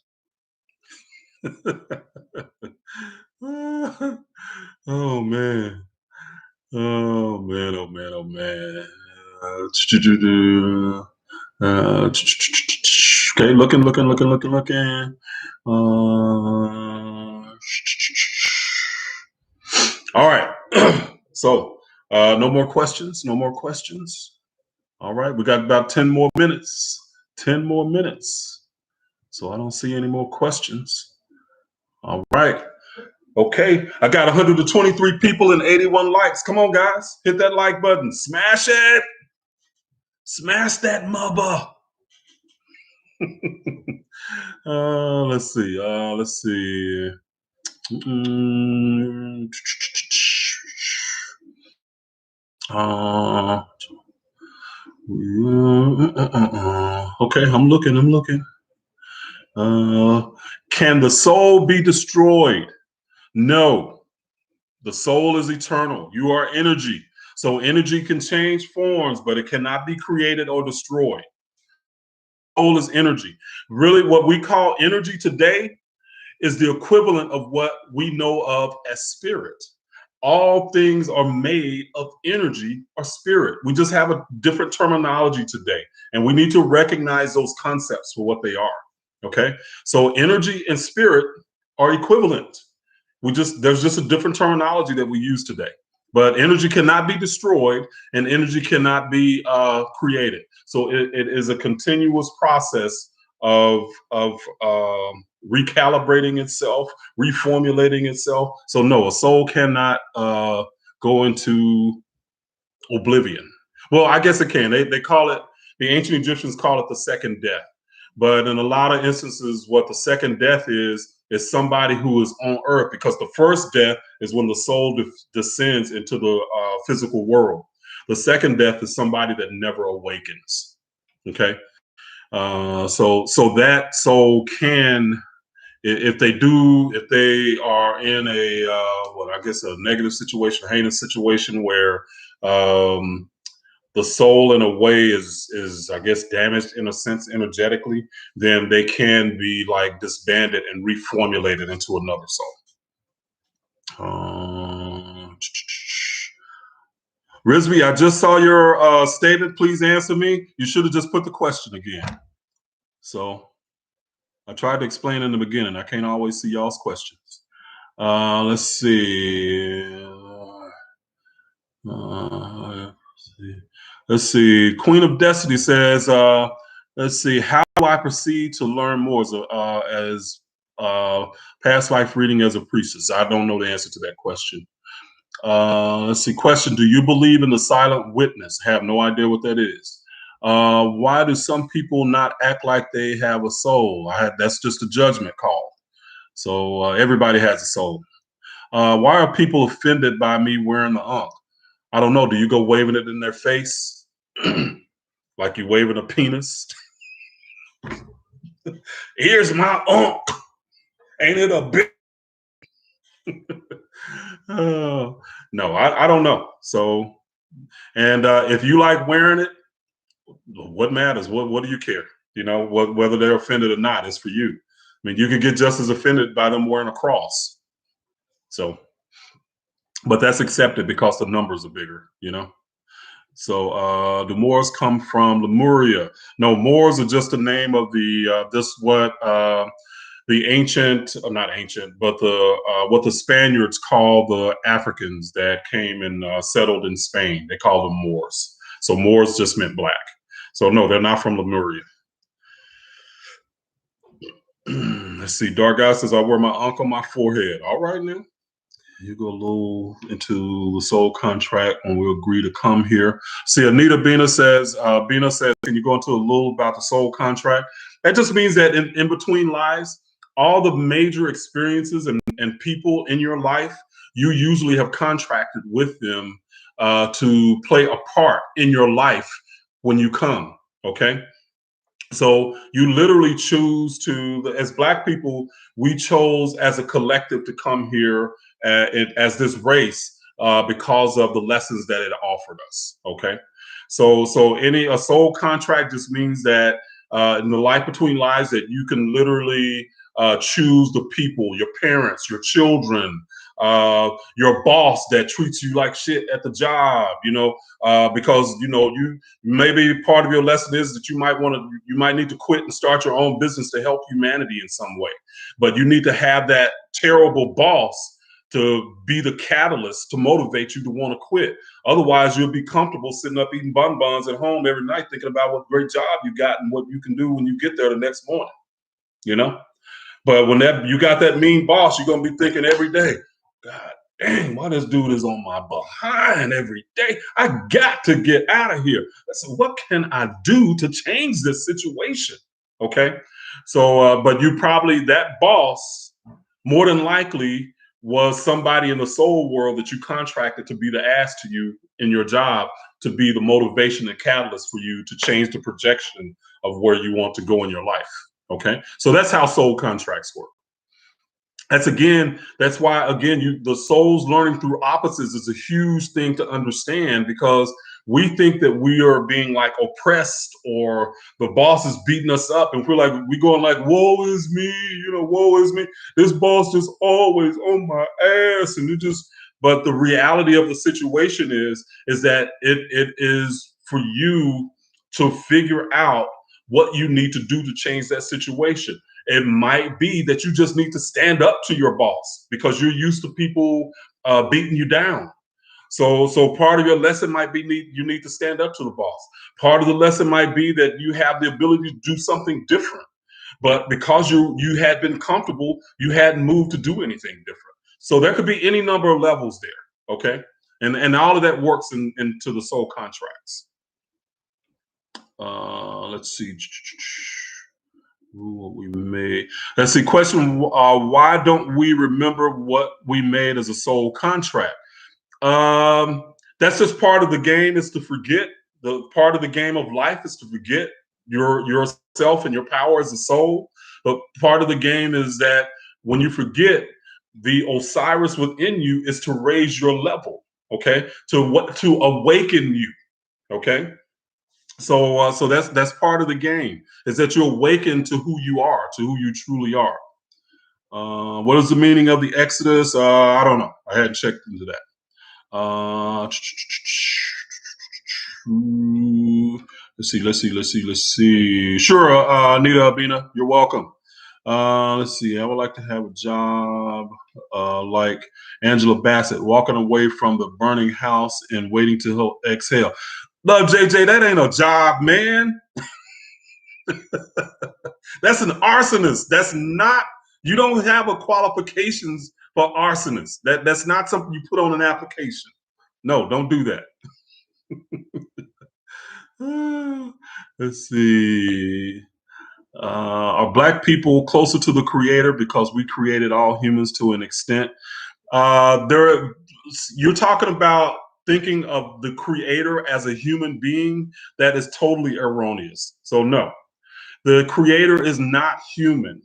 Oh man. Oh man. Oh man. Oh man. Okay, looking. All right. So, no more questions. No more questions. All right, we got about 10 more minutes. 10 more minutes. So I don't see any more questions. All right. Okay, I got 123 people and 81 likes. Come on, guys. Hit that like button. Smash it. Smash that mother. Let's see. Okay, I'm looking. Can the soul be destroyed? No. The soul is eternal. You are energy. So energy can change forms, but it cannot be created or destroyed. Soul is energy. Really, what we call energy today is the equivalent of what we know of as spirit. all things are made of energy or spirit. We just have a different terminology today, and we need to recognize those concepts for what they are. Okay, so energy and spirit are equivalent. There's just a different terminology that we use today. But energy cannot be destroyed, and energy cannot be created. So it is a continuous process of recalibrating itself, reformulating itself. So no, a soul cannot go into oblivion. Well, I guess it can. They call it, the ancient Egyptians call it the second death. But in a lot of instances, what the second death is somebody who is on earth, because the first death is when the soul descends into the physical world. The second death is somebody that never awakens. Okay. So that soul can, if they are in a a negative situation, a heinous situation where the soul in a way is I guess damaged in a sense energetically, then they can be like disbanded and reformulated into another soul. Rizvi, I just saw your statement. Please answer me. You should have just put the question again. So I tried to explain in the beginning. I can't always see y'all's questions. Let's see. Let's see. Queen of Destiny says, let's see, how do I proceed to learn more as past life reading as a priestess? I don't know the answer to that question. Let's see. Question, do you believe in the silent witness? I have no idea what that is. Why do some people not act like they have a soul? That's just a judgment call. So everybody has a soul. Why are people offended by me wearing the ankh? I don't know. Do you go waving it in their face? Like you waving a penis? Here's my ankh. Ain't it a big? No, I don't know. So, and if you like wearing it, what matters? What do you care? You know, whether they're offended or not, it's for you. I mean, you could get just as offended by them wearing a cross. So, but that's accepted because the numbers are bigger, you know? So the Moors come from Lemuria. No, Moors are just the name of the, the ancient, not ancient, but what the Spaniards call the Africans that came and settled in Spain. They call them Moors. So Moors just meant black. So no, they're not from Lemuria. Let's see. Dark Guy says, I wear my ankh on my forehead. All right, now. You go a little into the soul contract when we agree to come here. See, Anita Bina says, can you go into a little about the soul contract? That just means that in between lives, all the major experiences and people in your life, you usually have contracted with them to play a part in your life when you come, okay? So you literally choose to, as Black people, we chose as a collective to come here as this race because of the lessons that it offered us. Okay, so a soul contract just means that in the life between lives that you can literally choose the people, your parents, your children, your boss that treats you like shit at the job, you know, because you maybe part of your lesson is that you might need to quit and start your own business to help humanity in some way, but you need to have that terrible boss to be the catalyst to motivate you to want to quit. Otherwise, you'll be comfortable sitting up eating bonbons at home every night, thinking about what great job you got and what you can do when you get there the next morning, you know? But when you got that mean boss, you're going to be thinking every day, God dang, why this dude is on my behind every day? I got to get out of here. So what can I do to change this situation? Okay. So, but that boss, more than likely, was somebody in the soul world that you contracted to be the ass to you in your job, to be the motivation and catalyst for you to change the projection of where you want to go in your life. Okay. So that's how soul contracts work. That's why the soul's learning through opposites is a huge thing to understand, because we think that we are being like oppressed or the boss is beating us up, and we going like, woe is me, woe is me. This boss just always on my ass, and But the reality of the situation is that it is for you to figure out what you need to do to change that situation. It might be that you just need to stand up to your boss because you're used to people beating you down. So part of your lesson might be you need to stand up to the boss. Part of the lesson might be that you have the ability to do something different. But because you had been comfortable, you hadn't moved to do anything different. So there could be any number of levels there. Okay. And all of that works into the soul contracts. Let's see. What we made. Let's see. Question: why don't we remember what we made as a soul contract? That's just part of the game. Is to forget. The part of the game of life is to forget yourself and your power as a soul. But part of the game is that when you forget, the Osiris within you is to raise your level. Okay, to awaken you. Okay. So that's part of the game, is that you awaken to who you are, to who you truly are. What is the meaning of the Exodus? I don't know. I hadn't checked into that. Let's see. Sure, Anita Abina, you're welcome. Let's see. I would like to have a job like Angela Bassett, walking away from the burning house and waiting to exhale. Love JJ, that ain't a job, man. That's an arsonist. That's not. You don't have a qualifications for arsonist. That's not something you put on an application. No, don't do that. Let's see. Are Black people closer to the Creator because we created all humans to an extent? You're talking about thinking of the Creator as a human being. That is totally erroneous. So no, the Creator is not human.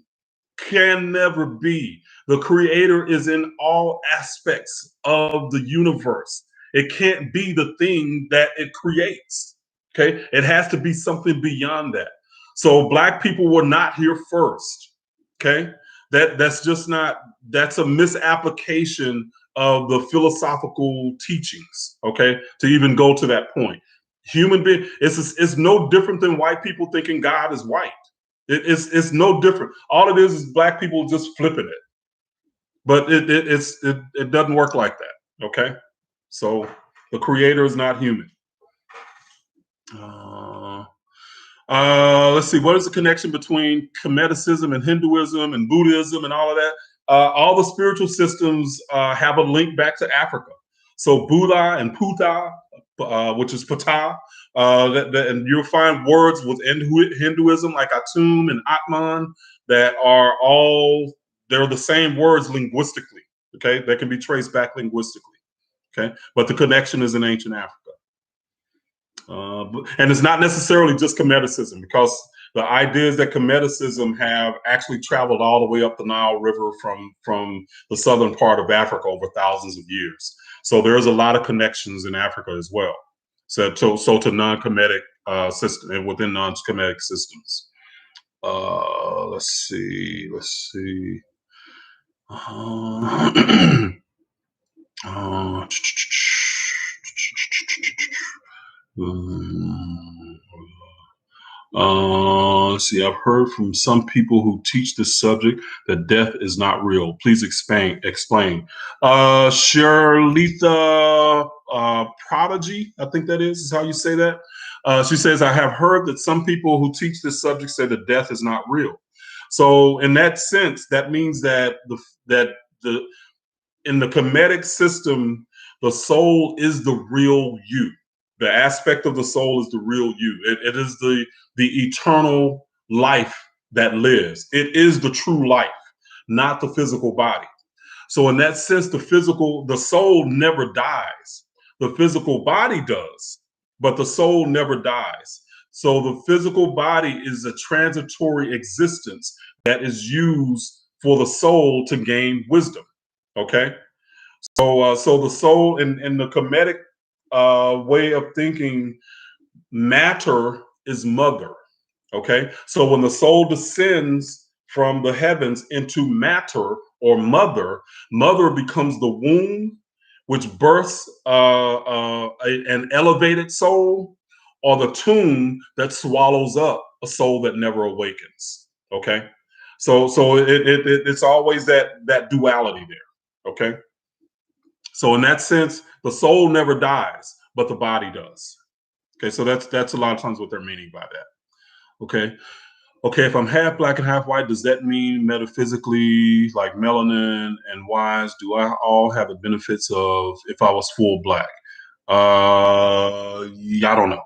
Can never be. The Creator is in all aspects of the universe. It can't be the thing that it creates. Okay, it has to be something beyond that. So Black people were not here first. Okay, that's just not. That's a misapplication of the philosophical teachings. Okay, to even go to that point, human being it's no different than white people thinking God is white. It's no different. All it is Black people just flipping it, but it doesn't work like that. Okay, so the Creator is not human. Let's see. What is the connection between Kemeticism and Hinduism and Buddhism and all of that? All the spiritual systems have a link back to Africa. So Buddha and Puta, which is Ptah, and you'll find words within Hinduism like Atum and Atman that are they're the same words linguistically. Okay, they can be traced back linguistically. Okay, but the connection is in ancient Africa. And it's not necessarily just Kemeticism, because the ideas that Kemeticism have actually traveled all the way up the Nile River from the southern part of Africa over thousands of years. So there's a lot of connections in Africa as well. So to non-Kemetic system and within non-Kemetic systems. Let's see. Let's see. I've heard from some people who teach this subject that death is not real. Please explain. Sherlitha Prodigy, I think that is how you say that. She says, I have heard that some people who teach this subject say that death is not real. So in that sense, that means that in the Kemetic system, the soul is the real you. The aspect of the soul is the real you. It is the eternal life that lives. It is the true life, not the physical body. So in that sense, the soul never dies. The physical body does, but the soul never dies. So the physical body is a transitory existence that is used for the soul to gain wisdom. Okay. So the soul in the Kemetic way of thinking, matter is mother. Okay, so when the soul descends from the heavens into matter or mother, mother becomes the womb, which births an elevated soul, or the tomb that swallows up a soul that never awakens. Okay, so it's always that duality there. Okay, so in that sense, the soul never dies, but the body does. Okay, so that's a lot of times what they're meaning by that. Okay. Okay, if I'm half black and half white, does that mean metaphysically, like melanin and wise, do I all have the benefits of if I was full black? Yeah, I don't know.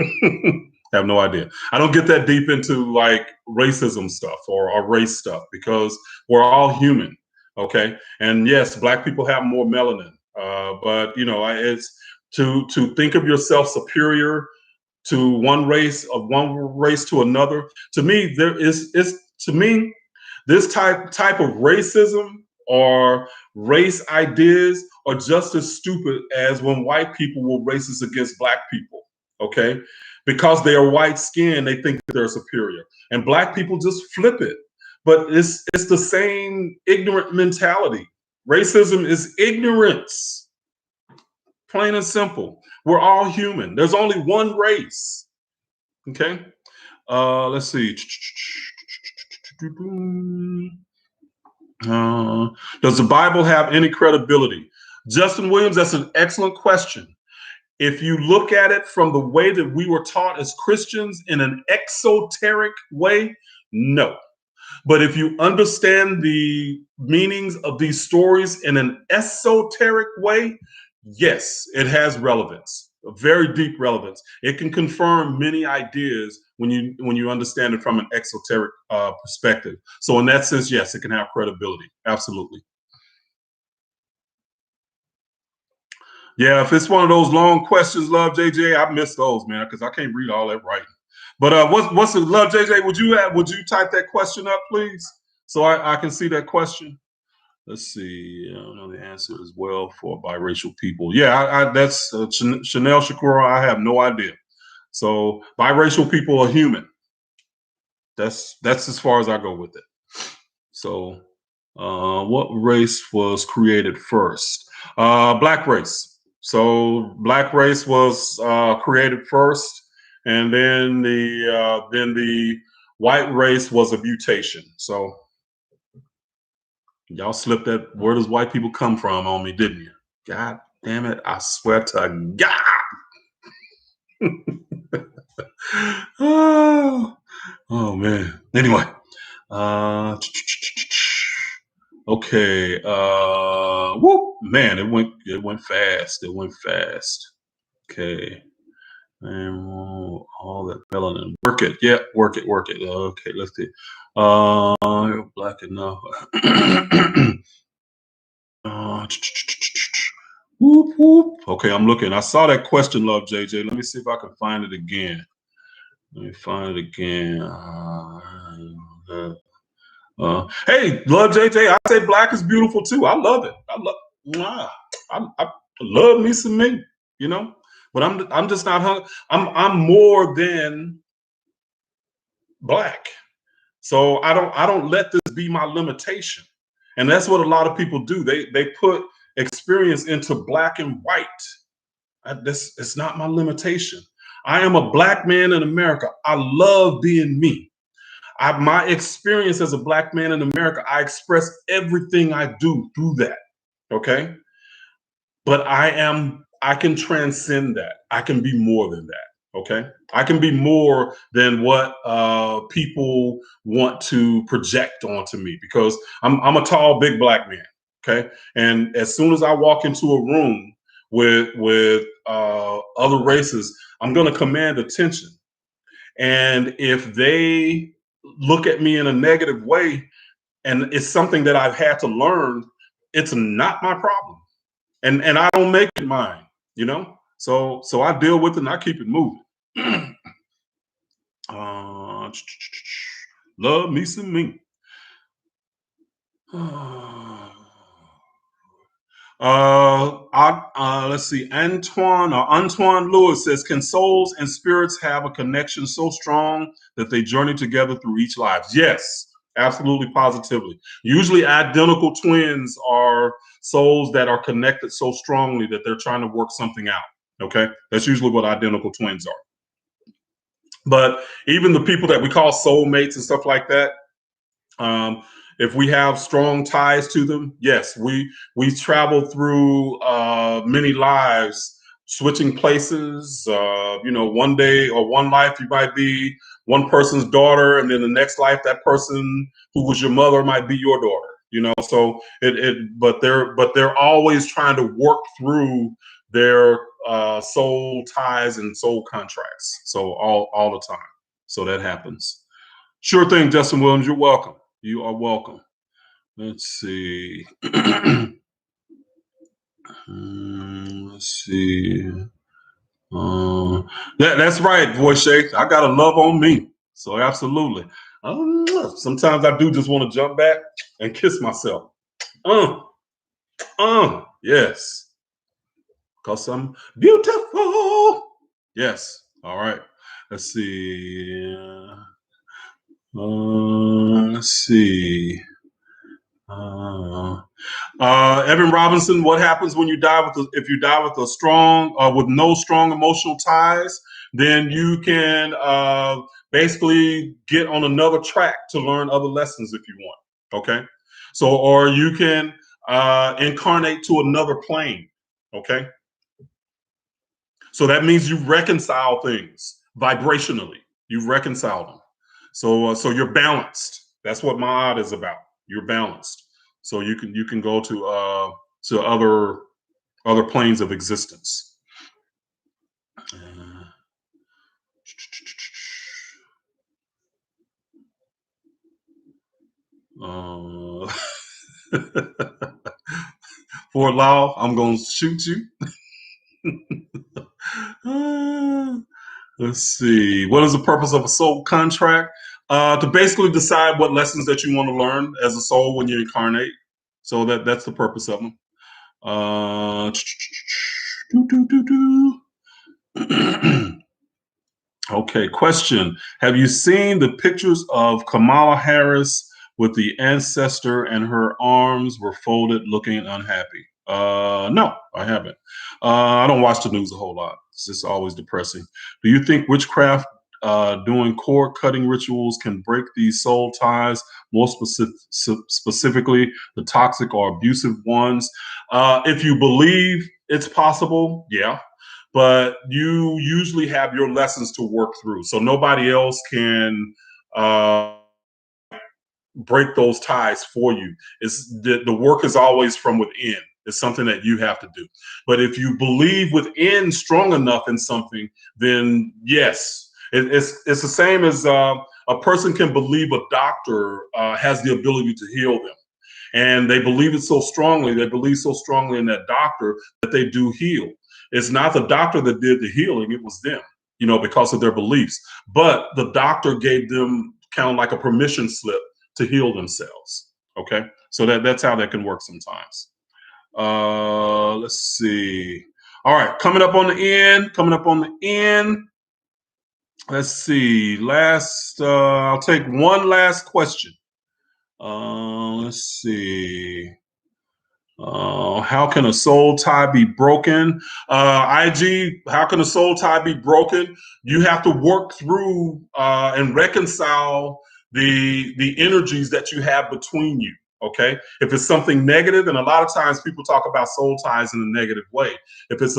I have no idea. I don't get that deep into like racism stuff or race stuff because we're all human. Okay, and yes, black people have more melanin, but you know, it's to think of yourself superior to one race to another. To me, this type of racism or race ideas are just as stupid as when white people were racist against black people. Okay, because they are white skinned, they think that they're superior, and black people just flip it. But it's the same ignorant mentality. Racism is ignorance, plain and simple. We're all human. There's only one race. Okay. Let's see. Does the Bible have any credibility? Justin Williams, that's an excellent question. If you look at it from the way that we were taught as Christians in an exoteric way, no. But if you understand the meanings of these stories in an esoteric way, yes, it has relevance, a very deep relevance. It can confirm many ideas when you understand it from an exoteric perspective. So in that sense, yes, it can have credibility. Absolutely. Yeah, if it's one of those long questions, Love JJ, I miss those, man, because I can't read all that writing. But what's the Love JJ? Would you type that question up, please, so I can see that question? Let's see. I don't know the answer as well for biracial people. Yeah, that's Chanel Shakura. I have no idea. So biracial people are human. That's as far as I go with it. So, what race was created first? Black race. So black race was created first, and then the white race was a mutation. So y'all slipped that "where does white people come from" on me, didn't you? God damn it! I swear to God. Oh man. Anyway. Okay. Whoop, man, it went fast. It went fast. Okay. And all that melanin. Work it. Yeah, work it. Okay, let's see. You're black enough. Whoop, whoop. Okay, I'm looking. I saw that question, Love JJ. Let me see if I can find it again. Let me find it again. Hey, Love JJ, I say black is beautiful too. I love it. I love me some me, you know. But I'm just not hung. I'm more than black. So I don't let this be my limitation. And that's what a lot of people do. They put experience into black and white. It's not my limitation. I am a black man in America. I love being me. My experience as a black man in America, I express everything I do through that. Okay. But I can transcend that. I can be more than that. Okay. I can be more than what people want to project onto me because I'm a tall, big black man. Okay. And as soon as I walk into a room with other races, I'm going to command attention. And if they look at me in a negative way, and it's something that I've had to learn, it's not my problem. And I don't make it mine, you know? So I deal with it and I keep it moving. Love me some me. Let's see. Antoine Lewis says, "Can souls and spirits have a connection so strong that they journey together through each life?" Yes, Absolutely, positively. Usually identical twins are souls that are connected so strongly that they're trying to work something out. Okay, that's usually what identical twins are. But even the people that we call soulmates and stuff like that, if we have strong ties to them, yes, we travel through many lives, switching places. One day or one life you might be one person's daughter, and then the next life that person who was your mother might be your daughter. So but they're always trying to work through their soul ties and soul contracts. So all the time. So that happens. Sure thing, Justin Williams. You're welcome. You are welcome. Let's see. Let's see. That's right, Voche. I got a love on me. So absolutely. Sometimes I do just want to jump back and kiss myself. Yes. Because I'm beautiful. Yes. All right. Let's see. Let's see. Evan Robinson, what happens when you die if you die with a strong, with no strong emotional ties? Then you can basically get on another track to learn other lessons if you want. Okay, so or you can incarnate to another plane. Okay, so that means you reconcile things vibrationally. You reconcile them. So you're balanced. That's what Ma'at is about. You're balanced. So you can go to other planes of existence. For Lao, I'm gonna shoot you. Let's see. What is the purpose of a soul contract? To basically decide what lessons that you want to learn as a soul when you incarnate. So that's the purpose of them. Okay, question. Have you seen the pictures of Kamala Harris with the ancestor and her arms were folded looking unhappy? No, I haven't. I don't watch the news a whole lot. It's just always depressing. Do you think witchcraft doing cord cutting rituals can break these soul ties, more specifically the toxic or abusive ones? If you believe it's possible, yeah. But you usually have your lessons to work through. So nobody else can break those ties for you. It's the work is always from within. It's something that you have to do. But if you believe within strong enough in something, then yes, it's the same as a person can believe a doctor has the ability to heal them. And they believe it so strongly, they believe so strongly in that doctor that they do heal. It's not the doctor that did the healing, it was them, because of their beliefs. But the doctor gave them kind of like a permission slip to heal themselves. Okay. So that's how that can work sometimes. Let's see. All right, coming up on the end. Let's see. I'll take one last question. Let's see. How can a soul tie be broken? IG, how can a soul tie be broken? You have to work through and reconcile the energies that you have between you. Okay, if it's something negative, and a lot of times people talk about soul ties in a negative way. If it's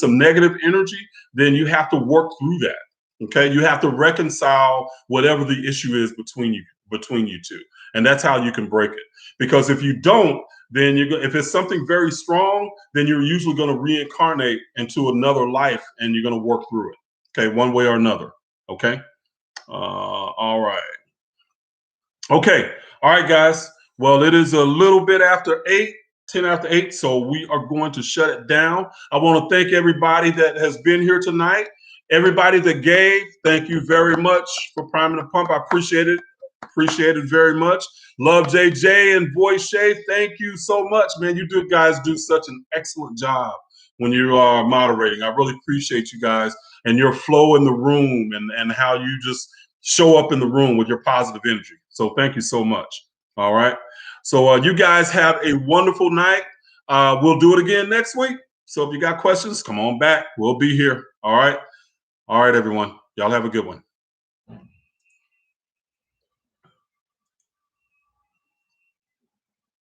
a negative energy, then you have to work through that. Okay, you have to reconcile whatever the issue is between you two, and that's how you can break it. Because if you don't, then if it's something very strong, then you're usually going to reincarnate into another life, and you're going to work through it. Okay, one way or another. Okay. All right. Okay. All right, guys. Well, it is a little bit after 8, 10 after 8, so we are going to shut it down. I want to thank everybody that has been here tonight. Everybody that gave, thank you very much for priming the pump. I appreciate it. Appreciate it very much. Love JJ and Voche. Thank you so much, man. You guys do such an excellent job when you are moderating. I really appreciate you guys and your flow in the room and how you just show up in the room with your positive energy. So thank you so much. All right. So you guys have a wonderful night. We'll do it again next week. So if you got questions, come on back. We'll be here. All right. All right, everyone. Y'all have a good one.